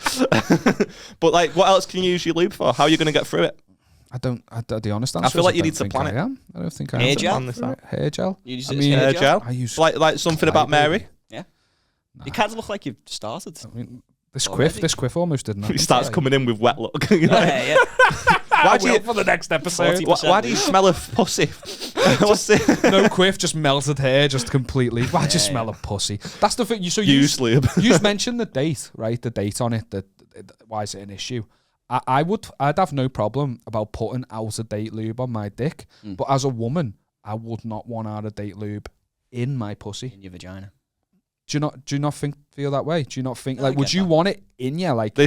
But like, what else can you use your lube for? How are you going to get through it? The honest answer. I feel like you need to plan it. I don't think I hair am. gel. Hair gel. You use hair gel. I use like something about Mary. Yeah. Nah. You kind of look like you've started. I mean, this quiff almost didn't. He starts coming in with wet look. Yeah. Why do you for the next episode? Why do you smell of pussy? What's it? No quiff, just melted hair, just completely. Why do you smell of pussy? That's the thing. So use lube. You mentioned the date, right? The date on it. Why is it an issue? I'd have no problem about putting out of date lube on my dick, but as a woman, I would not want out of date lube in my pussy. In your vagina. Do you not feel that way? Do you not think would you want it in you? Like the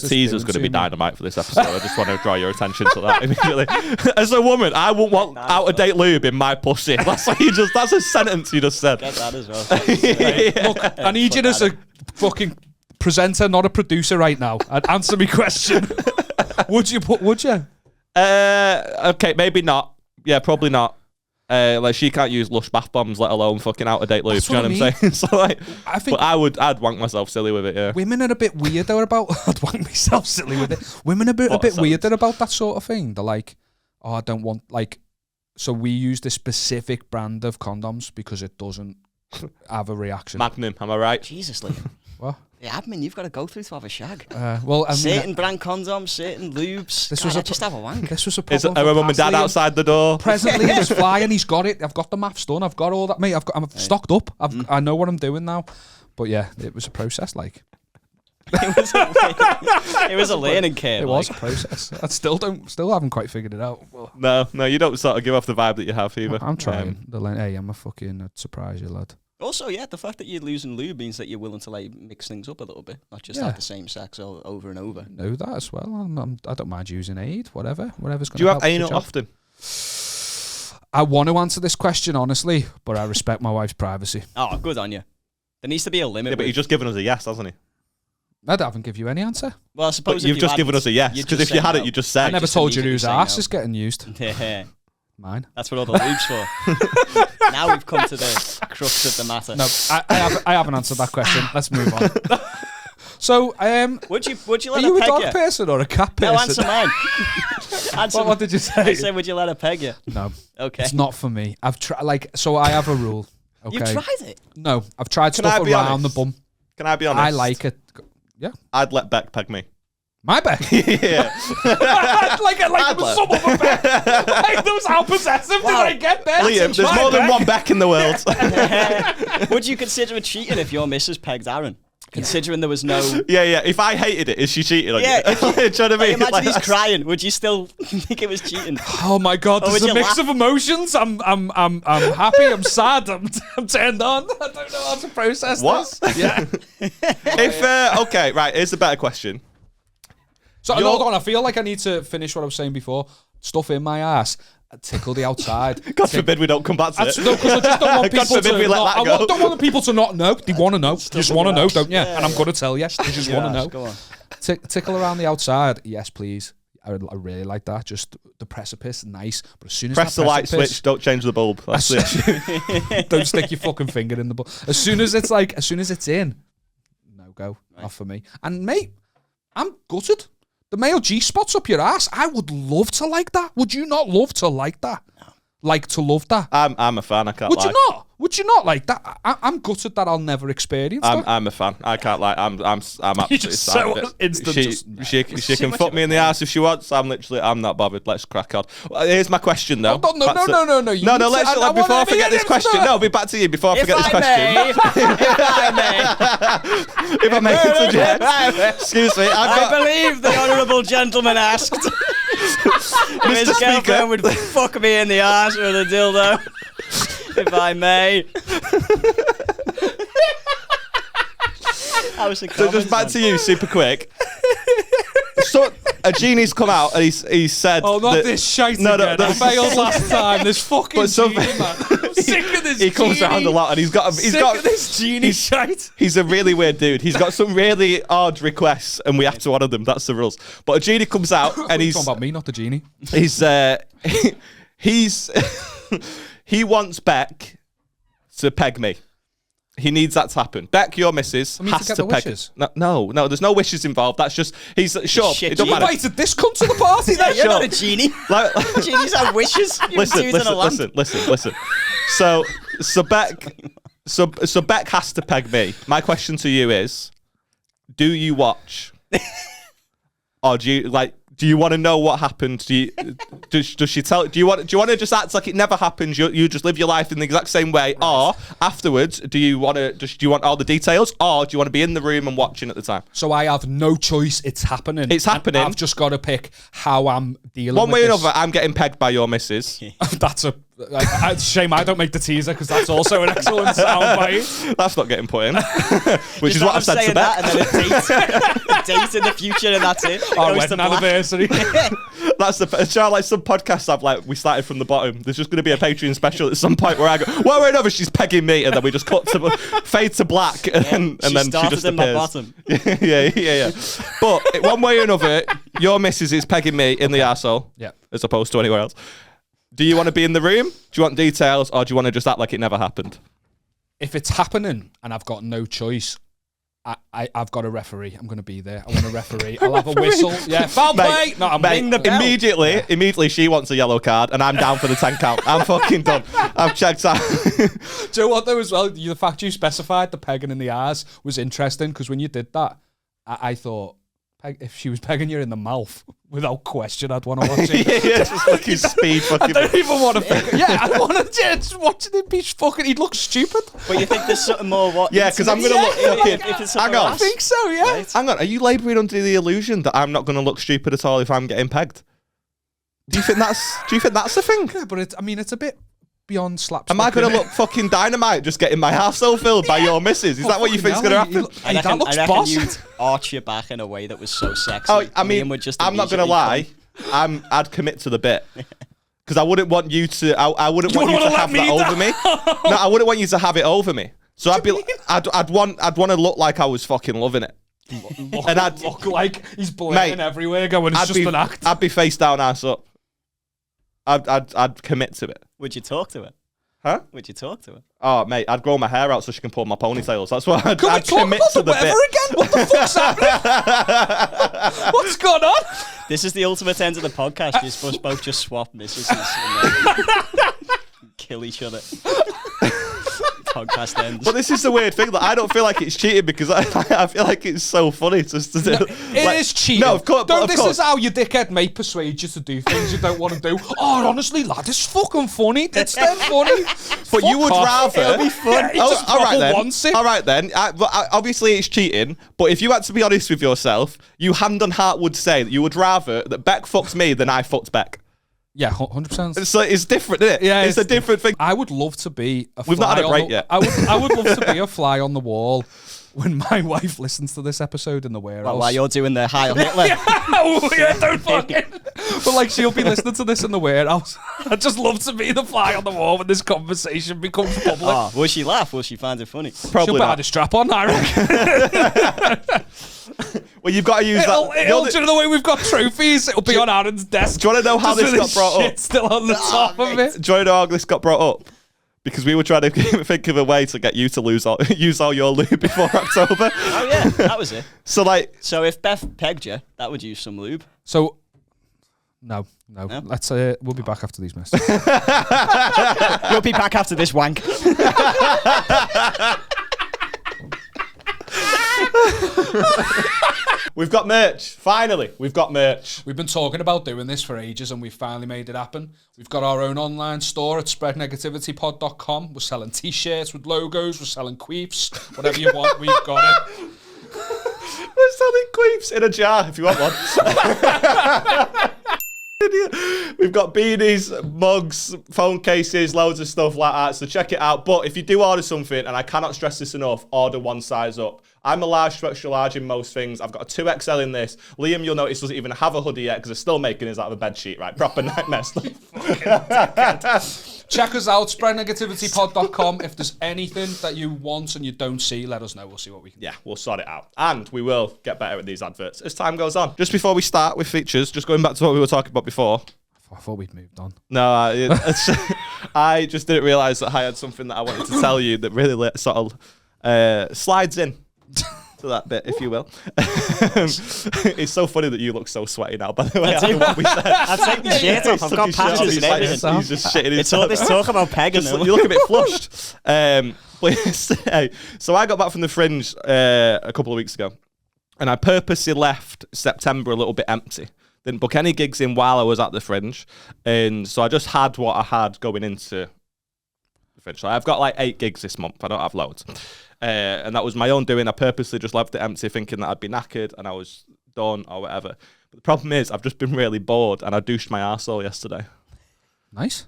teaser's going to be dynamite for this episode. I just want to draw your attention to that immediately. As a woman, I wouldn't want out of date lube in my pussy. That's a sentence you just said. Get that as well. Look, I need you as a fucking presenter, not a producer right now. And answer me question. Would you? Okay, maybe not. Yeah, probably not. Like she can't use Lush bath bombs, let alone fucking out of date lube. Do you know what I'm saying? So like, but I'd wank myself silly with it. Yeah. Women are a bit weirder about. I'd wank myself silly with it. Women are a bit weirder about that sort of thing. They're like, oh, I don't want like. So we use this specific brand of condoms because it doesn't have a reaction. Magnum, am I right? Jesus, Liam. What? The admin you've got to go through to have a shag. Certain brand condoms, certain lubes. Just have a wank. This was a problem. Are mum and dad outside the door? Presently, it's flying. He's got it. I've got the maths done. I've got all that, mate. I'm stocked up. I know what I'm doing now. But yeah, it was a process. Like it was a learning curve. It was a process. I still haven't quite figured it out. No, you don't sort of give off the vibe that you have either. I'm trying. Hey, I'm a fucking surprise you, lad. Also, yeah, the fact that you're losing lube means that you're willing to like mix things up a little bit, not just have the same sex over and over. Know that as well. I don't mind using aid, whatever's going to. Do you have anal often? I want to answer this question honestly, but I respect my wife's privacy. Oh, good on you. There needs to be a limit. Yeah, but he's just given us a yes, hasn't he? I haven't give you any answer. Well, I suppose you've just given us a yes, because if you had it, you just said. I never told you whose ass is getting used. Yeah. Mine. That's what all the lube's for. Now we've come to the crux of the matter. No, I haven't answered that question. Let's move on. So, would you let are you a dog person or a cat person? No, answer mine. What did you say? I said, would you let her peg you? No. Okay. It's not for me. I've tried. So I have a rule. Okay. You've tried it? No, I've tried stuff around the bum. Can I be honest? I like it. Yeah. I'd let Beck peg me. My Beck? Yeah. like there was some of a Beck. Like, there was how possessive did I get there? Liam, there's more than one Beck in the world. Would you consider it cheating if your missus pegged Aaron? Considering there was no... Yeah. If I hated it, is she cheating on you? Do you know what I mean? Imagine he's crying. Would you still think it was cheating? Oh my God, there's a mix of emotions. I'm happy, I'm sad, I'm turned on. I don't know how to process this. Yeah. Okay, right, here's a better question. So hold on, I feel like I need to finish what I was saying before. Stuff in my ass. Tickle the outside. God forbid we don't come back to it. No, because I just don't want people to we let that go. I don't want the people to not know. They want to know. You just want to know, don't you? And I'm going to tell you. They just want to know. Go on. Tickle around the outside. Yes, please. I really like that. Just the precipice, nice. But as soon as press the light switch, don't change the bulb. That's it. Don't stick your fucking finger in the bulb. As soon as it's in, no go. Right. Not for me. And mate, I'm gutted. The male G-spot's up your ass. I would love to like that. Would you not love to like that? No. Like to love that? I'm a fan. I can't lie. Would you not? Would you not like that? I'm gutted that I'll never experience that. I'm a fan. I can't lie. I'm absolutely just so instant. She can fuck me in the ass if she wants. I'm not bothered. Let's crack on. Here's my question though. No. Let's before I forget this question. No, be back to you before I forget this question. If I may interject. Excuse me. I believe the honourable gentleman asked if his girlfriend would fuck me in the ass with a dildo. If I may. So just back to you, super quick. So a genie's come out and he said, "Oh, not this shite again! I failed last time. This fucking genie, man. I'm sick of this." He comes around a lot and he's got this genie shite. He's a really weird dude. He's got some really odd requests and we have to honour them. That's the rules. But a genie comes out and he's talking about me, not the genie. He wants Beck to peg me. He needs that to happen. Beck, your missus, has to peg. Wishes. No, there's no wishes involved. That's just he's sure. It don't matter. You invited this cunt to the party. Then you're not a genie. Genies have wishes. Listen. So Beck has to peg me. My question to you is, do you watch, or do you like? Do you want to know what happened? Does she tell? Do you want to just act like it never happened? You just live your life in the exact same way, right. Or afterwards, do you want all the details, or do you want to be in the room and watching at the time? So I have no choice. It's happening. It's happening. I've just got to pick how I'm dealing. One way or another, I'm getting pegged by your missus. That's a shame. I don't make the teaser because that's also an excellent soundbite. That's not getting put in, which is what I've said to Beck. And then a date in the future, and that's it. Our wedding anniversary. That's like some podcasts we started from the bottom. There's just going to be a Patreon special at some point where I go, well, wait, no, she's pegging me, and then we just cut to fade to black, and then she just in appears. My bottom. yeah. But one way or another, your missus is pegging me in the arsehole, as opposed to anywhere else. Do you want to be in the room? Do you want details, or do you want to just act like it never happened? If it's happening and I've got no choice, I've got a referee. I'm going to be there. I want a referee. I'll have a whistle. Yeah, foul play. No, I'm ringing the bell. Immediately, she wants a yellow card, and I'm down for the 10 count. I'm fucking done. I've checked out. Do you know what, though, as well? The fact you specified the pegging in the eyes was interesting, because when you did that, I thought, if she was pegging you in the mouth, without question, I'd want to watch it. Just fucking speed. I don't even want to think. Yeah, I want to just watch him be fucking. He'd look stupid. But you think there's something more? What? Yeah, because I'm going to look fucking. Hang on. I think so. Yeah. Right. Hang on. Are you labouring under the illusion that I'm not going to look stupid at all if I'm getting pegged? Do you think that's the thing? Yeah, but it's a bit beyond slapstick. Am I going to look fucking dynamite just getting my arsehole filled by your missus? Is that what you think's going to happen? I reckon you'd arch your back in a way that was so sexy. Oh, I mean, I'm not going to lie. I'd commit to the bit. Because I wouldn't want you to. I wouldn't want you to have that over me. No, I wouldn't want you to have it over me. So I'd want to look like I was fucking loving it. And I'd look like he's bleeding everywhere, going, it's just an act. I'd be face down, ass up. I'd commit to it. Would you talk to her? Huh? Would you talk to her? Oh, mate, I'd grow my hair out so she can pull my ponytails. That's what I'd commit to the bit. Again? What the fuck's happening? What's going on? This is the ultimate end of the podcast. You're supposed to both just swap missuses and kill each other. Podcast ends. But this is the weird thing that I don't feel like it's cheating, because I feel like it's so funny just to do. It is cheating. No, of course. This is how your dickhead mate persuades you to do things you don't want to do. Oh, honestly, lad, it's fucking funny. It's then funny. But you would rather. It'll be fun. Yeah, all right then. Obviously, it's cheating. But if you had to be honest with yourself, you hand on heart would say that you would rather that Beck fucks me than I fucked Beck. Yeah, 100%. So it's different, isn't it? Yeah, it's a different thing. I would love to be a fly. We've not had a break yet. I would love to be a fly on the wall when my wife listens to this episode in the warehouse. Well, while you're doing the Heil Hitler. Yeah, don't fucking. But like, she'll be listening to this in the warehouse. I'd just love to be the fly on the wall when this conversation becomes public. Oh, will she laugh? Will she find it funny? Probably She'll not. put a strap on, I reckon. Well, you've got to use that. Do you know the way we've got trophies? It'll be on Aaron's desk. Do you want to know how this got brought up? Still on the top of it. Do you want to know how this got brought up? Because we were trying to think of a way to get you to use all your lube before October. Oh yeah, that was it. So if Beth pegged you, that would use some lube. So No. Let's we'll be back after these messages. You'll be back after this wank. We've got merch. Finally, we've got merch. We've been talking about doing this for ages and we've finally made it happen. We've got our own online store at spreadnegativitypod.com. We're selling t-shirts with logos. We're selling queefs. Whatever you want, we've got it. We're selling queefs in a jar if you want one. We've got beanies, mugs, phone cases, loads of stuff like that, so check it out. But if you do order something, and I cannot stress this enough, order one size up. I'm a large to extra large in most things. I've got a 2XL in this. Liam, you'll notice, doesn't even have a hoodie yet because they're still making his out of a bed sheet, right? Proper nightmare stuff. Check us out, spreadnegativitypod.com. If there's anything that you want and you don't see, let us know. We'll see what we can do. Yeah, we'll sort it out. And we will get better at these adverts as time goes on. Just before we start with features, just going back to what we were talking about before. I thought we'd moved on. No, I just didn't realise that I had something that I wanted to tell you that really sort of slides in to that bit, if you will. It's so funny that you look so sweaty now, by the way, after what we said. I'll take my shirt off. I've got patches and everything. He's just shitting his It's all this talk about pegging. You look a bit flushed. So I got back from the Fringe a couple of weeks ago, and I purposely left September a little bit empty. Didn't book any gigs in while I was at the Fringe, and so I just had what I had going into the Fringe. So I've got like 8 gigs this month. I don't have loads. And that was my own doing. I purposely just left it empty thinking that I'd be knackered and I was done or whatever. But the problem is I've just been really bored and I douched my arsehole yesterday. Nice.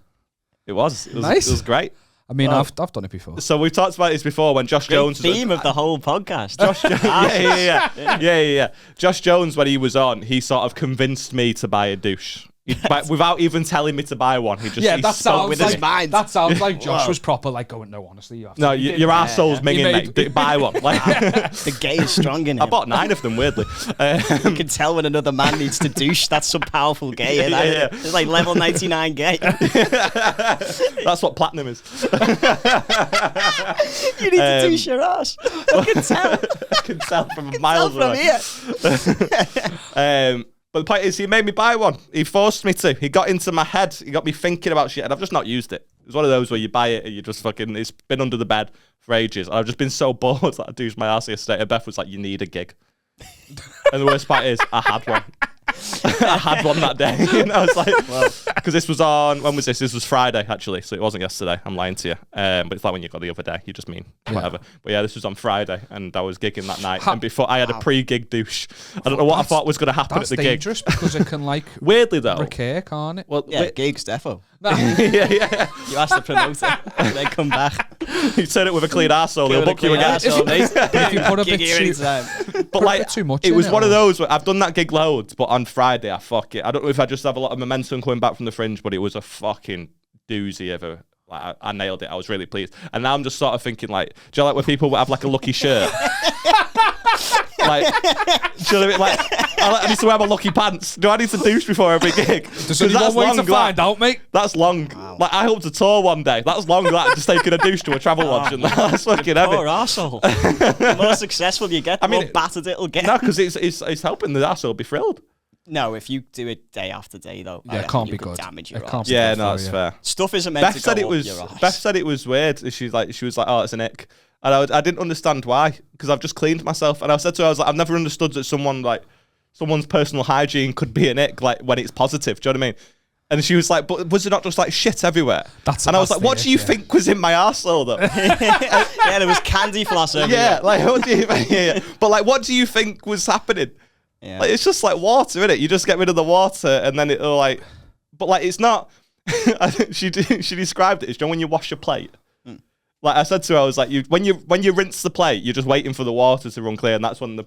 It was nice. It was great. I mean, I've done it before. So we've talked about this before when Josh Jones... theme of the whole podcast. Yeah. Josh Jones, when he was on, he sort of convinced me to buy a douche. Without even telling me to buy one, he just that sounds with like, his mind. That sounds like Josh was proper, like going, no, honestly, you have to. No, your arsehole's minging, mate. Buy one. Like, the gay is strong in him. I bought 9 of them, weirdly. You can tell when another man needs to douche. That's some powerful gay. Yeah. It's like level 99 gay. That's what platinum is. You need to douche your ass. I can tell. I can tell from miles away. Here. But the point is, he made me buy one. He forced me to. He got into my head. He got me thinking about shit, and I've just not used it. It's one of those where you buy it and you just fucking... It's been under the bed for ages. And I've just been so bored that I douched my ass yesterday. And Beth was like, you need a gig. And the worst part is, I had one. I had one that day. And I was like, because this was on... When was this? This was Friday, actually. So it wasn't yesterday. I'm lying to you. But it's like when you got the other day. You just mean whatever. But yeah, this was on Friday. And I was gigging that night. And before I had a pre-gig douche. I don't know what I thought was going to happen at the gig. That's dangerous because it can, like... Weirdly, though... recur, can't it? Well, yeah, gigs, defo. yeah. You ask the promoter. They come back. You turn it with a clean arsehole, they'll book you again. If you put a bit But like, too much it was one of those where I've done that gig loads, but on Friday, I don't know if I just have a lot of momentum coming back from the Fringe, but it was a fucking doozy ever. Like, I nailed it. I was really pleased. And now I'm just sort of thinking, like, do you like when people have like a lucky shirt? Like, do you know what I mean? Like, I need to wear my lucky pants. Do I need to douche before every gig? There's only one way to find out, mate. That's long. Wow. Like, I hope to tour one day. That's long, that, just taking a douche to a travel lodge. And that's fucking heavy. Poor arsehole. The more successful you get, the more battered it'll get. No, because it's helping the arsehole be thrilled. No, if you do it day after day, though, yeah, it can't be good. Damage your arse. Yeah, no, that's fair. Stuff isn't meant to go up your arse. Beth said it was weird. She was like, oh, it's an ick. And I didn't understand why, because I've just cleaned myself. And I said to her, I was like, I've never understood that someone's personal hygiene could be an ick, like when it's positive. Do you know what I mean? And she was like, but was it not just like shit everywhere? And I was like, what do you think was in my arsehole though? Yeah, there was candy floss everywhere. Yeah, like what do you? Yeah. But like, what do you think was happening? Yeah. Like, it's just like water, isn't it? You just get rid of the water, and then it'll like, but like it's not. I think she described it as, you know, when you wash a plate. Like I said to her, I was like, when you rinse the plate, you're just waiting for the water to run clear, and that's when the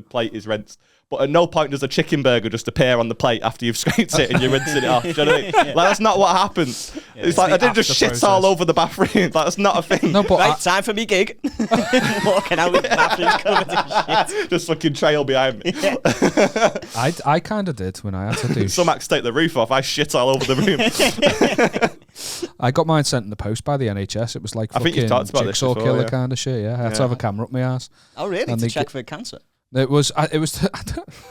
plate is rinsed. But at no point does a chicken burger just appear on the plate after you've scraped it and you're rinsing it off. Do you know what I mean? Like, that's not what happens. Yeah, it's like I didn't just shit all over the bathroom. Like, that's not a thing. No, but right, time for me gig. Walking out with the bathroom covered in shit. Just fucking trail behind me. Yeah. I kind of did when I had to do. Some acts take the roof off. I shit all over the room. I got mine sent in the post by the NHS. It was like fucking jigsaw killer kind of shit. Yeah, I had to have a camera up my ass. Oh really? To check for cancer? It was.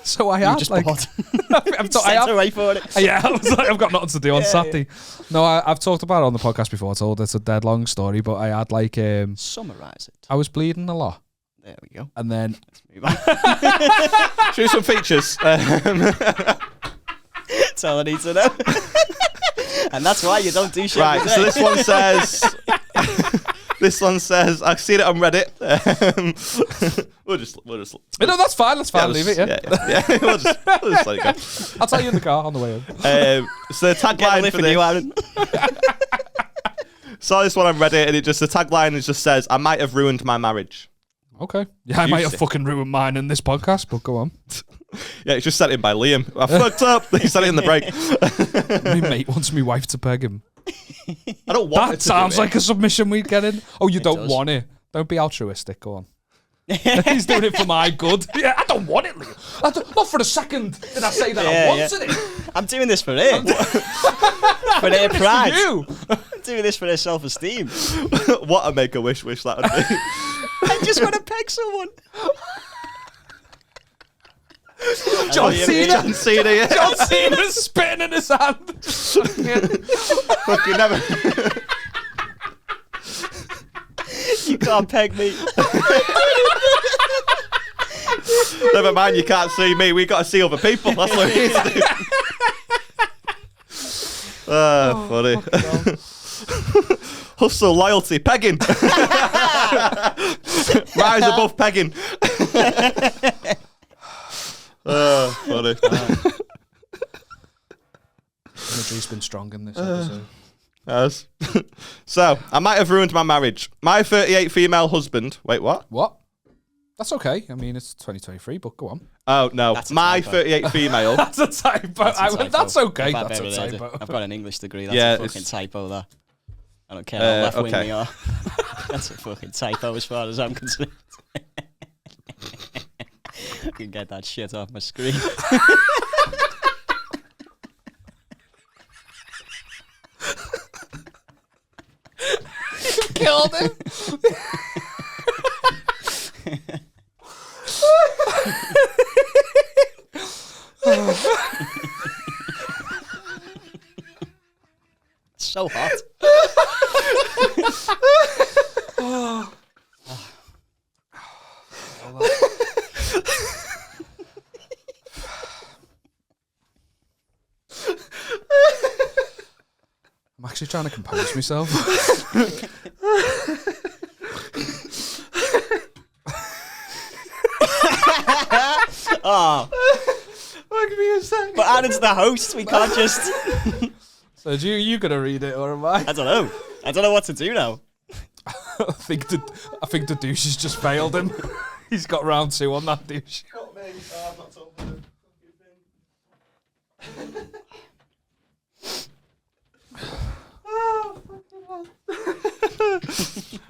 So I had just like. bought. I have, away for it. yeah, I was like, I've got nothing to do on Saturday. Yeah. No, I've talked about it on the podcast before. I told it's a dead long story, but I had like summarize it. I was bleeding a lot. There we go. And then let's move on. Show some features. That's all I need to know. And that's why you don't do shit. Right. So this one says. This one says, I've seen it on Reddit. We'll just. No, that's fine. That's fine. Leave it. Yeah. We'll just let it go. I'll tell you in the car on the way home. So the tagline for this. Aaron. Saw this one on Reddit, and the tagline just says, "I might have ruined my marriage." Okay. Yeah, I might have fucking ruined mine in this podcast, but go on. Yeah, it's just sent in by Liam. I fucked up. He sent it in the break. My mate wants my wife to peg him. I don't want it. That sounds like a submission we'd get in. Oh, you don't does. want it. Don't be altruistic. Go on. He's doing it for my good. Yeah, I don't want it, Liam. Not for a second did I say that I wanted it. I'm doing this for it. For their pride. You. I'm doing this for their self-esteem. What a Make-A-Wish wish that would be. I just want to peg someone. John Cena. Yeah. John Cena's spitting in his hand. Fucking never. You can't peg me. Never mind, you can't see me. We got to see other people. That's what it is. Funny. Hustle, loyalty, pegging. Rise above pegging. Funny. Imagery's been strong in this episode. Yes. So, I might have ruined my marriage. My 38 female husband. Wait, what? What? That's okay. I mean, it's 2023, but go on. Oh, no. My 38 female. That's a typo. That's okay. That's a typo. I've got an English degree. That's a fucking typo, that. I don't care how left-wing we are. That's a fucking typo as far as I'm concerned. I can get that shit off my screen. You killed him. So hot. I'm actually trying to compose myself. Oh. Give me a second. But Aaron's the host. We can't just. So you gonna read it or am I? I don't know. I don't know what to do now. I think the douche has just failed him. He's got round 2 on that douche. Got me. Oh, I've not told him.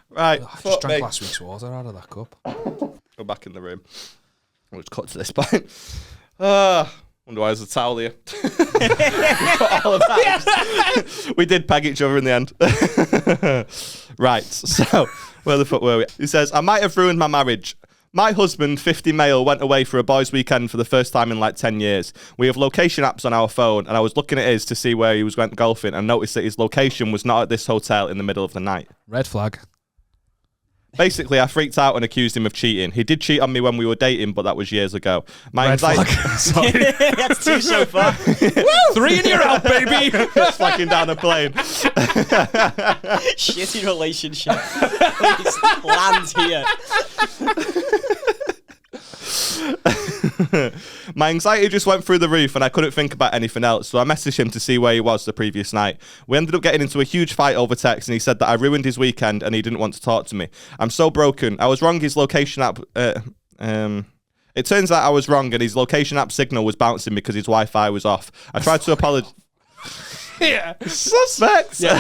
Right. I just drank last week's water out of that cup. Go back in the room. We'll just cut to this point. Wonder why there's a towel here. All of that. We did peg each other in the end. Right, so where the fuck were we? He says, I might have ruined my marriage. My husband, 50 male, went away for a boys' weekend for the first time in like 10 years. We have location apps on our phone, and I was looking at his to see where he went golfing and noticed that his location was not at this hotel in the middle of the night. Red flag. Basically, I freaked out and accused him of cheating. He did cheat on me when we were dating, but that was years ago. My anxiety. Sorry. That's 2 so far. 3 and you're out, baby. Slacking down a plane. Shitty relationship. Please land here. My anxiety just went through the roof and I couldn't think about anything else, so I messaged him to see where he was the previous night. We ended up getting into a huge fight over text and he said that I ruined his weekend and he didn't want to talk to me. I'm so broken. I was wrong. His location app... It turns out I was wrong and his location app signal was bouncing because his Wi-Fi was off. I tried to apologize... Yeah. Suspect. Yeah,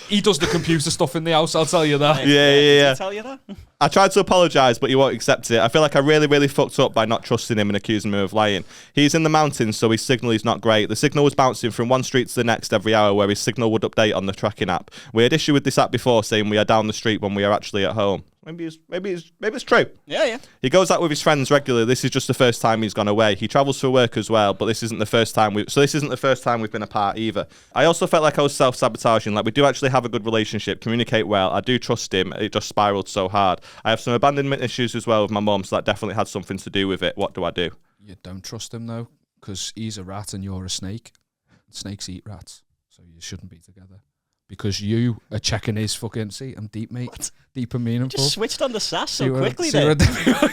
he does the computer stuff in the house, I'll tell you that. Yeah. Did he tell you that? I tried to apologise, but he won't accept it. I feel like I really, really fucked up by not trusting him and accusing him of lying. He's in the mountains, so his signal is not great. The signal was bouncing from one street to the next every hour, where his signal would update on the tracking app. We had issue with this app before, saying we are down the street when we are actually at home. Maybe it's true. Yeah. He goes out with his friends regularly. This is just the first time he's gone away. He travels for work as well, but this isn't the first time we've been apart either. I also felt like I was self-sabotaging. Like, we do actually have a good relationship, communicate well. I do trust him. It just spiraled so hard. I have some abandonment issues as well with my mum, so that definitely had something to do with it. What do I do? You don't trust him though, because he's a rat and you're a snake. Snakes eat rats, so you shouldn't be together. Because you are checking his fucking... See, I'm deep, mate. What? Deep and meaningful. Just switched on the sass so quickly there.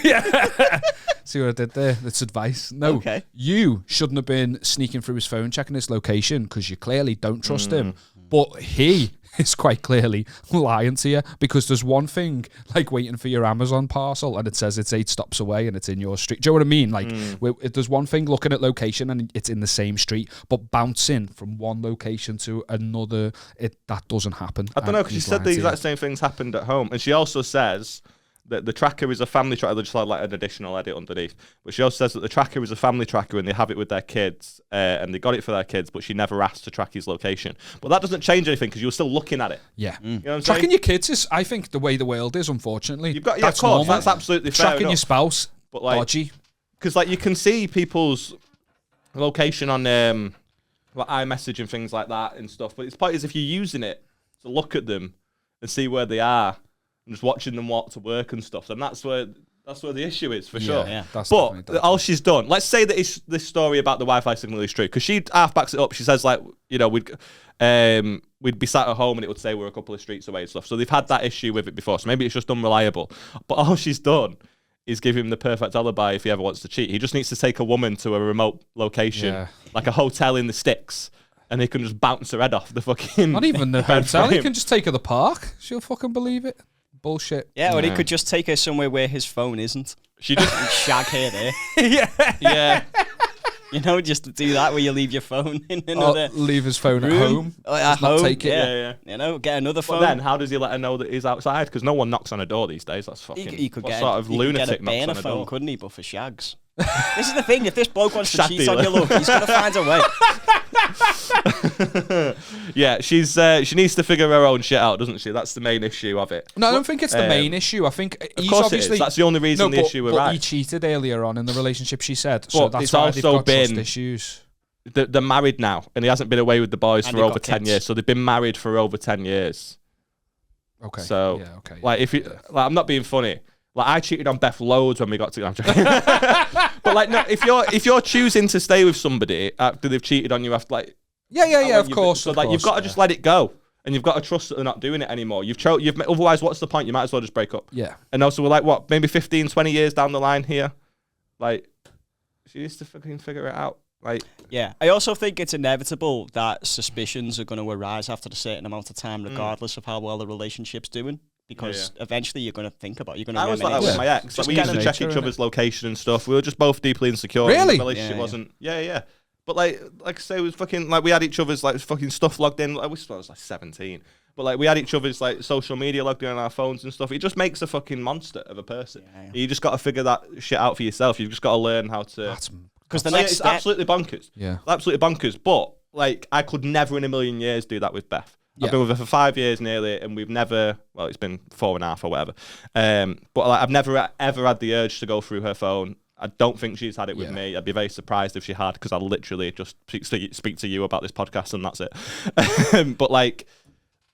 Yeah. See what I did there? That's advice. No, okay. You shouldn't have been sneaking through his phone, checking his location, because you clearly don't trust him. But he is quite clearly lying to you, because there's one thing like waiting for your Amazon parcel and it says it's 8 stops away and it's in your street. Do you know what I mean? Like there's one thing looking at location and it's in the same street, but bouncing from one location to another, that doesn't happen. I don't know, because she said the exact same things happened at home, and she also says that the tracker is a family tracker. They just had like an additional edit underneath. But she also says that the tracker is a family tracker and they have it with their kids, and they got it for their kids, but she never asked to track his location. But that doesn't change anything, because you're still looking at it. Yeah. You know what I'm tracking saying? your kids is, I think, the way the world is, unfortunately. You've got, of course, that's absolutely fair Tracking enough. your spouse, but like, dodgy. Because like, you can see people's location on like iMessage and things like that and stuff. But its point is, if you're using it to look at them and see where they are, and just watching them walk to work and stuff, and that's where the issue is, for sure. Yeah. But all she's done, let's say that this story about the Wi-Fi signal is true, because she half backs it up. She says, like, you know, we'd be sat at home and it would say we're a couple of streets away and stuff. So they've had that issue with it before. So maybe it's just unreliable. But all she's done is give him the perfect alibi if he ever wants to cheat. He just needs to take a woman to a remote location, like a hotel in the sticks, and he can just bounce her head off the fucking... Not even the hotel. He can just take her to the park. She'll fucking believe it. Bullshit. Yeah, or he could just take her somewhere where his phone isn't. She just shag her there. Yeah. You know, just do that where you leave your phone in another leave his phone room. At home. At home. Take it. Yeah. You know, get another phone. But then, how does he let her know that he's outside? Because no one knocks on a door these days. That's fucking... He could what get sort of lunatic knocks on a phone, door? couldn't he? But for shags. This is the thing. If this bloke wants to cheat on you, look, he's going to find a way. Yeah, she needs to figure her own shit out, doesn't she? That's the main issue of it. No, I don't think it's the main issue. I think he's of course obviously... it is. That's the only reason the issue but arrived. He cheated earlier on in the relationship, she said. So that's it's why also they've got been trust issues. They're married now, and he hasn't been away with the boys and for over 10 years. So they've been married for over 10 years. Okay. So, like, if you, like, I'm not being funny. Like, I cheated on Beth loads when we got together. But like, no, if you're choosing to stay with somebody after they've cheated on you, after like, of course. So like, you've got to just let it go, and you've got to trust that they're not doing it anymore. Otherwise, what's the point? You might as well just break up. Yeah. And also, we're like, what, maybe 15, 20 years down the line here, like, she needs to fucking figure it out. Like, yeah, I also think it's inevitable that suspicions are going to arise after a certain amount of time, regardless of how well the relationship's doing. Because eventually you're going to think about it. You're going to I was like that with my ex. Like, we used to check each other's location and stuff. We were just both deeply insecure. Really? The relationship wasn't... Yeah. But like I say, it was fucking... Like, we had each other's like fucking stuff logged in. Like, I was like 17. But like, we had each other's like social media logged in on our phones and stuff. It just makes a fucking monster of a person. Yeah. You just got to figure that shit out for yourself. You've just got to learn how to... Because the next it's absolutely bonkers. Yeah. Absolutely bonkers. But like, I could never in a million years do that with Beth. I've been with her for 5 years nearly, and we've never, well, it's been 4.5 or whatever. But like, I've never ever had the urge to go through her phone. I don't think she's had it with me. I'd be very surprised if she had, because I literally just speak to you about this podcast and that's it. But like,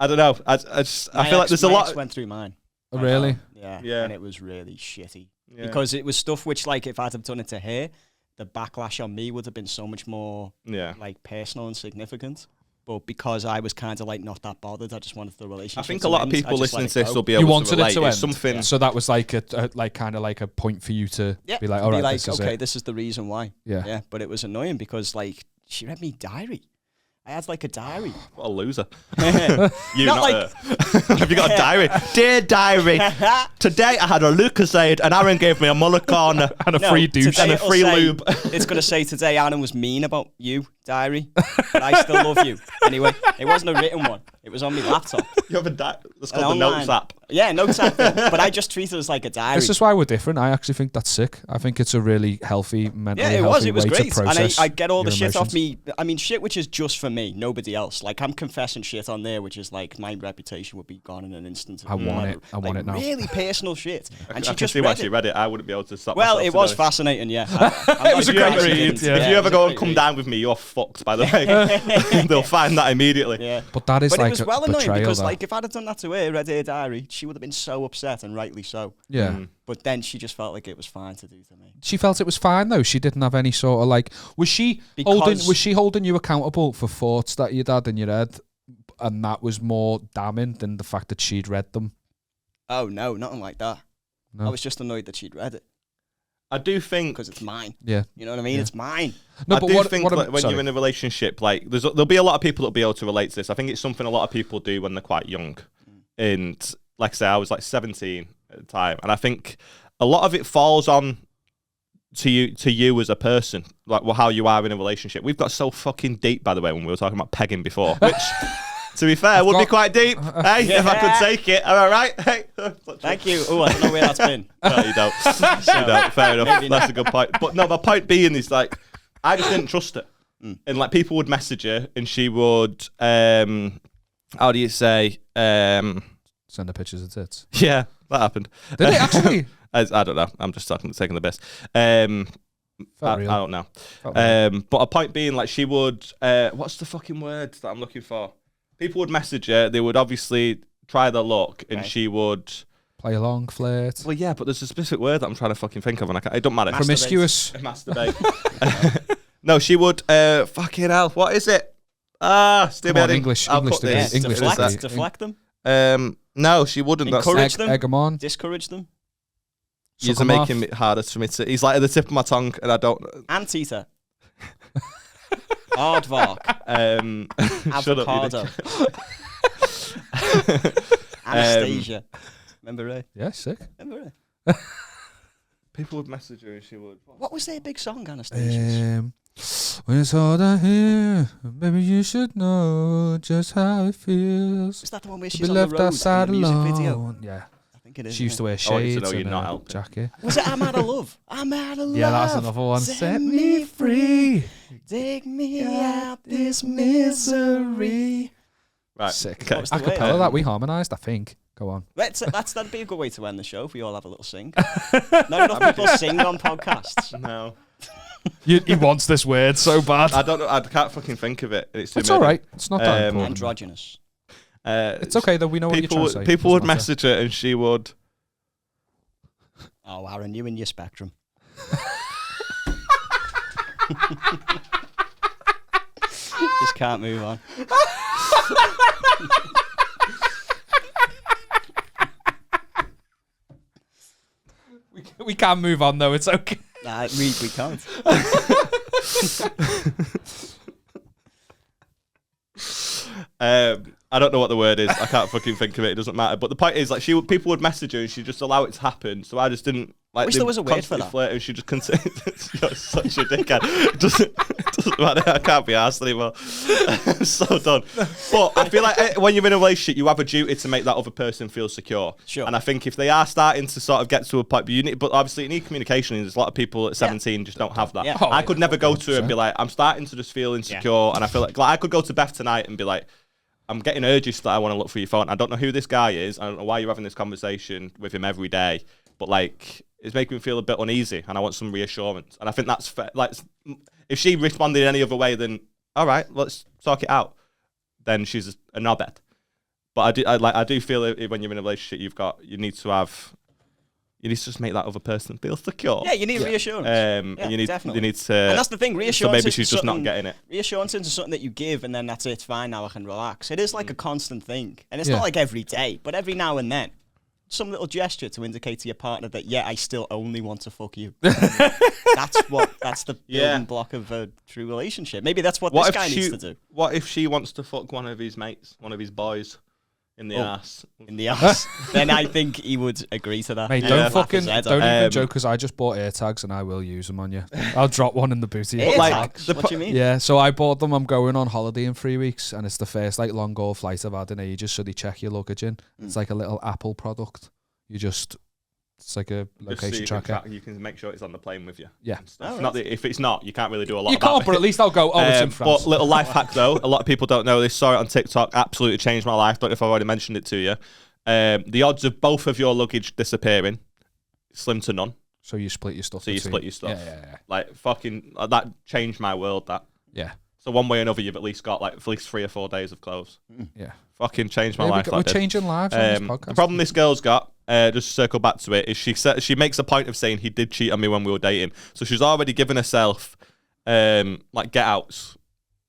I don't know. I feel like there's a lot. Went through mine. Oh, really? Yeah. And it was really shitty because it was stuff which, like, if I'd have done it to her, the backlash on me would have been so much more like personal and significant. But because I was kind of like not that bothered, I just wanted the relationship. I think a lot of people listening to this will be able to relate. It's something. So that was like kind of like a point for you to be like, all right, like, this is okay, it. this is the reason why. Yeah. But it was annoying because like she read me diary. I had like a diary. What a loser. You, not like... her. Have you got a diary? Dear diary, today I had a Lucasade and Aaron gave me a Mullicana and a free douche and a free lube. It's going to say today Aaron was mean about you. diary, but I still love you. Anyway, it wasn't a written one. It was on my laptop. You have a diary? That's called the Notes app. Yeah, Notes app. But I just treat it as like a diary. This is why we're different. I actually think that's sick. I think it's a really healthy, mentally healthy way great. to process. And I get all the shit emotions. off me. I mean, shit which is just for me, nobody else. Like, I'm confessing shit on there, which is like, my reputation would be gone in an instant. I want it. I want it now. Really personal shit. And I can see why she read it. I wouldn't be able to stop Well, myself, it was fascinating, yeah. It was a great read. If you ever go and come down with me, you're fucked, by the way. They'll find that immediately. Yeah. But that is But like it was well annoying betrayal, because, though. like, if I'd have done that to her, read her diary, she would have been so upset, and rightly so. Yeah. But then she just felt like it was fine to do to me. She felt it was fine though. She didn't have any sort of like. Was she holding you accountable for thoughts that you'd had in your head, and that was more damning than the fact that she'd read them? Oh no, nothing like that. No. I was just annoyed that she'd read it. I do think because it's mine. Yeah, you know what I mean. Yeah. It's mine. No, but I think when you're in a relationship, like there'll be a lot of people that'll be able to relate to this. I think it's something a lot of people do when they're quite young, and like I say, I was like 17 at the time, and I think a lot of it falls on to you as a person, like how you are in a relationship. We've got so fucking deep, by the way, when we were talking about pegging before, which. To be fair, would be quite deep. Hey, if I could take it. Am I right? Hey. Thank you. Oh, I don't know where that's been. No, you don't. You don't. Fair enough. That's a good point. But no, my point being is, like, I just didn't trust her. And, like, people would message her and she would, how do you say? Send her pictures of tits. Yeah, that happened. Did it actually? I don't know. I'm just taking the best. I don't know. But a point being, like, she would, what's the fucking word that I'm looking for? People would message her. They would obviously try their luck, and she would play along, flirt. Well, yeah, but there's a specific word that I'm trying to fucking think of, and it don't matter. Promiscuous. Masturbate. No, she would. Fucking hell, what is it? Still on, English. English. Deflect them. No, she wouldn't. Encourage them. Egg them on. Discourage them. You're making it harder for me to. He's like at the tip of my tongue, and I don't. Anteater. Aardvark. Avocado. Anastasia. Remember her? Yeah, sick. Remember her? People would message her and she would. What was their big song, Anastasia? When it's all I hear, maybe you should know just how it feels. Is that the one where she's on the road outside in the music video? Yeah. I think it is. She used to wear shades and a jacket. Was it I'm Out of Love? I'm Out of Love. Yeah, that's another one. Set me free. Take me out this misery. Right. Sick. Okay. Acapella that we harmonised, I think. Go on. That'd be a good way to end the show if we all have a little sing. Not enough people sing on podcasts. No. He wants this word so bad. I don't know. I can't fucking think of it. It's all right. It's not that important. Androgynous. It's okay though. We know what you're trying to say. People would message her and she would. Oh, Aaron, you and your spectrum. Just can't move on. We can't move on though. It's okay. Nah, we can't. I don't know what the word is. I can't fucking think of it. It doesn't matter. But the point is, like, people would message her and she'd just allow it to happen. So I just didn't like. Wish there was a word for that. Flirt and she just couldn't. You're such a dickhead. It doesn't matter. I can't be arsed anymore. I'm so done. But I feel like when you're in a relationship, you have a duty to make that other person feel secure. Sure. And I think if they are starting to sort of get to a point, but obviously you need communication. And there's a lot of people at 17 just don't have that. Yeah. I could never go to her and be like, I'm starting to just feel insecure, and I feel like I could go to Beth tonight and be like, I'm getting urges that I want to look for your phone. I don't know who this guy is. I don't know why you're having this conversation with him every day, but like, it's making me feel a bit uneasy, and I want some reassurance. And I think that's fair. Like, if she responded any other way than all right, let's talk it out, then she's a knobhead. But I do feel when you're in a relationship, you need to just make that other person feel secure. Yeah, you need reassurance. You need to. And that's the thing, reassurance. So maybe she's just not getting it. Reassurance is something that you give, and then that's it. Fine, now I can relax. It is like a constant thing, and it's not like every day, but every now and then, some little gesture to indicate to your partner that I still only want to fuck you. That's the building block of a true relationship. Maybe that's what this guy needs to do. What if she wants to fuck one of his mates, one of his boys? In the ass. In the ass. Then I think he would agree to that. Mate, don't even joke, because I just bought AirTags and I will use them on you. I'll drop one in the booty. AirTags? What do you mean? Yeah, so I bought them. I'm going on holiday in 3 weeks, and it's the first like long haul flight I've had in ages. So they check your luggage in. It's like a little Apple product. It's like a location tracker. You can make sure it's on the plane with you. Yeah. If it's not, you can't really do a lot. You can't, but at least I'll go. It's in France. But little life hack though, a lot of people don't know this. Saw it on TikTok. Absolutely changed my life. Don't know if I've already mentioned it to you. The odds of both of your luggage disappearing, slim to none. So you split your stuff. Yeah. Like fucking that changed my world. That. Yeah. So one way or another, you've at least got like at least 3 or 4 days of clothes. Yeah. Fucking changed my life. We're changing lives on this podcast. The problem this girl's got, just to circle back to it, is she makes a point of saying he did cheat on me when we were dating. So she's already given herself like get outs.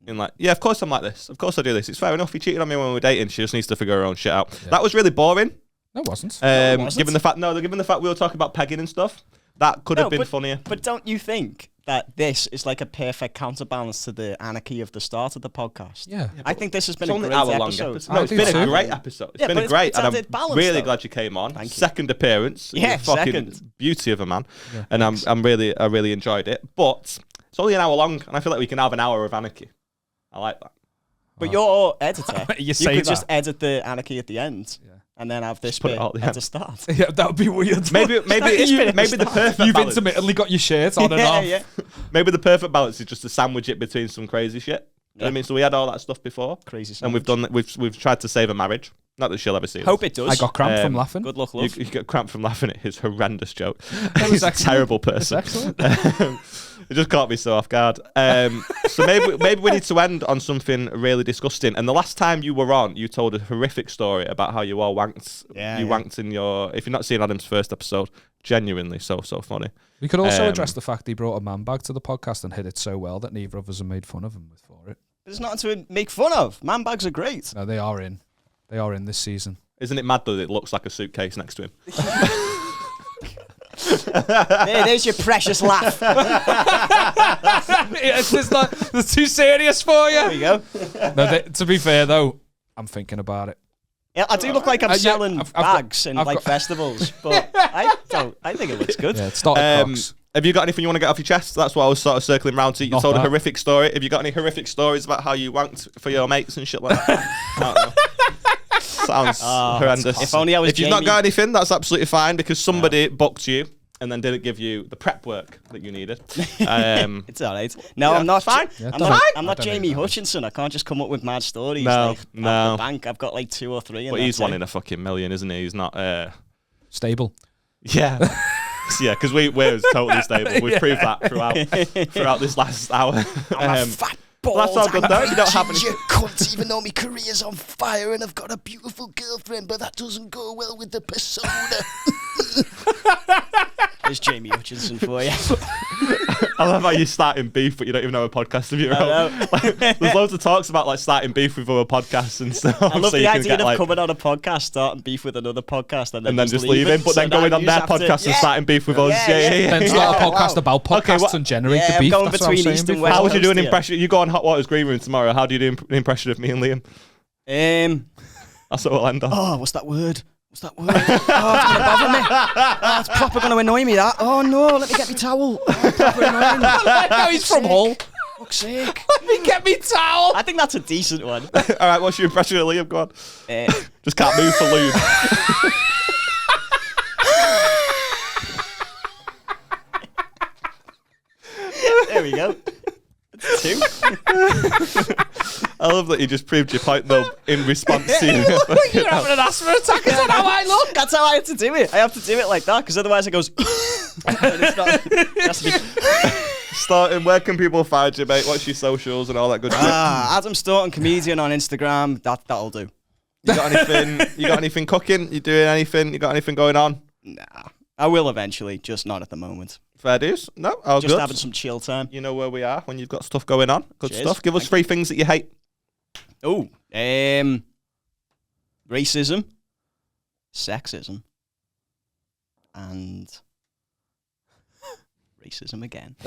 And like, yeah, of course I'm like this. Of course I do this. It's fair enough. He cheated on me when we were dating. She just needs to figure her own shit out. Yeah. That was really boring. No, it wasn't. Given the fact we were talking about pegging and stuff, that could have been funnier. But don't you think that this is like a perfect counterbalance to the anarchy of the start of the podcast? Yeah. I think this has been a great episode. No, it's been a great episode. It's been great. And I'm really glad you came on. Thank you. Second appearance. Yeah, fucking beauty of a man. Yeah, and I really enjoyed it. But it's only an hour long, and I feel like we can have an hour of anarchy. I like that. But your editor, you could just edit the anarchy at the end. Yeah. And then have this bit at the start. Yeah, that would be weird. Maybe the perfect You've balance. Intermittently got your shirts on and off. Yeah. Maybe the perfect balance is just to sandwich it between some crazy shit. You know what I mean? So we had all that stuff before. Crazy stuff. And we've tried to save a marriage. Not that she'll ever see it. Hope it does. I got cramp from laughing. Good luck, love. You got cramp from laughing at his horrendous joke. He's a terrible person. Excellent. It just caught me so off guard. So maybe we need to end on something really disgusting. And the last time you were on, you told a horrific story about how you all wanked. Wanked in your. If you're not seeing Adam's first episode, genuinely so funny. We could also address the fact he brought a man bag to the podcast and hit it so well that neither of us have made fun of him for it. There's nothing to make fun of. Man bags are great. No, they are in. They are in this season. Isn't it mad that it looks like a suitcase next to him? There's your precious laugh. It's too serious for you. There you go. No, to be fair though, I'm thinking about it. Yeah, I do look like I'm selling bags in festivals, but I think it looks good. Yeah, it's not Crocs. Have you got anything you want to get off your chest? That's what I was sort of circling round to. You told a horrific story. Have you got any horrific stories about how you wanked for your mates and shit like that? I don't know. Sounds horrendous. If only I was If you've not got anything, that's absolutely fine because somebody booked you and then didn't give you the prep work that you needed. It's all right. No, I'm not. Fine. I'm not Jamie Hutchinson. I can't just come up with mad stories. No. The bank. I've got like 2 or 3. But he's one in a fucking million, isn't he? He's not stable. Yeah. Yeah, because we're totally stable. We've proved that throughout this last hour. I'm a fat balls. That's all good though. You don't have any. You cunt, even though my career's on fire and I've got a beautiful girlfriend, but that doesn't go well with the persona. There's Jamie Hutchinson for you. I love how you're starting beef, but you don't even know a podcast of your own. There's loads of talks about like starting beef with other podcasts and stuff. I love the idea of coming on a podcast, starting beef with another podcast, and then just leaving, but then going on their podcast and starting beef with us. Yeah. Then start a podcast about podcasts and generate the beef. Going between East and West. How would you do an impression? You go on Hot Waters Green Room tomorrow. How do you do an impression of me and Liam? That's what we'll end on. Oh, what's that word? Oh, it's going to bother me. Oh, it's proper going to annoy me, that. Oh, no, let me get me towel. Oh, proper annoying. No, he's from Hull. Fuck's sake. Let me get me towel. I think that's a decent one. All right, what's your impression of Liam? Go on. Just can't move for lube. There we go. 2. I love that you just proved your point though in response to you. You're having an asthma attack. Is that how I look? That's how I have to do it. I have to do it like that because otherwise it goes. And it's not, it has to be. Staunton, where can people find you, mate? What's your socials and all that good shit? Adam Staunton, comedian on Instagram. That'll do. You got anything? You got anything cooking? You doing anything? You got anything going on? Nah, I will eventually, just not at the moment. Fair dues. No, all just good. Having some chill time. You know where we are when you've got stuff going on. Good Cheers. stuff. Give us 3 things that you hate. Oh, racism, sexism, and racism again.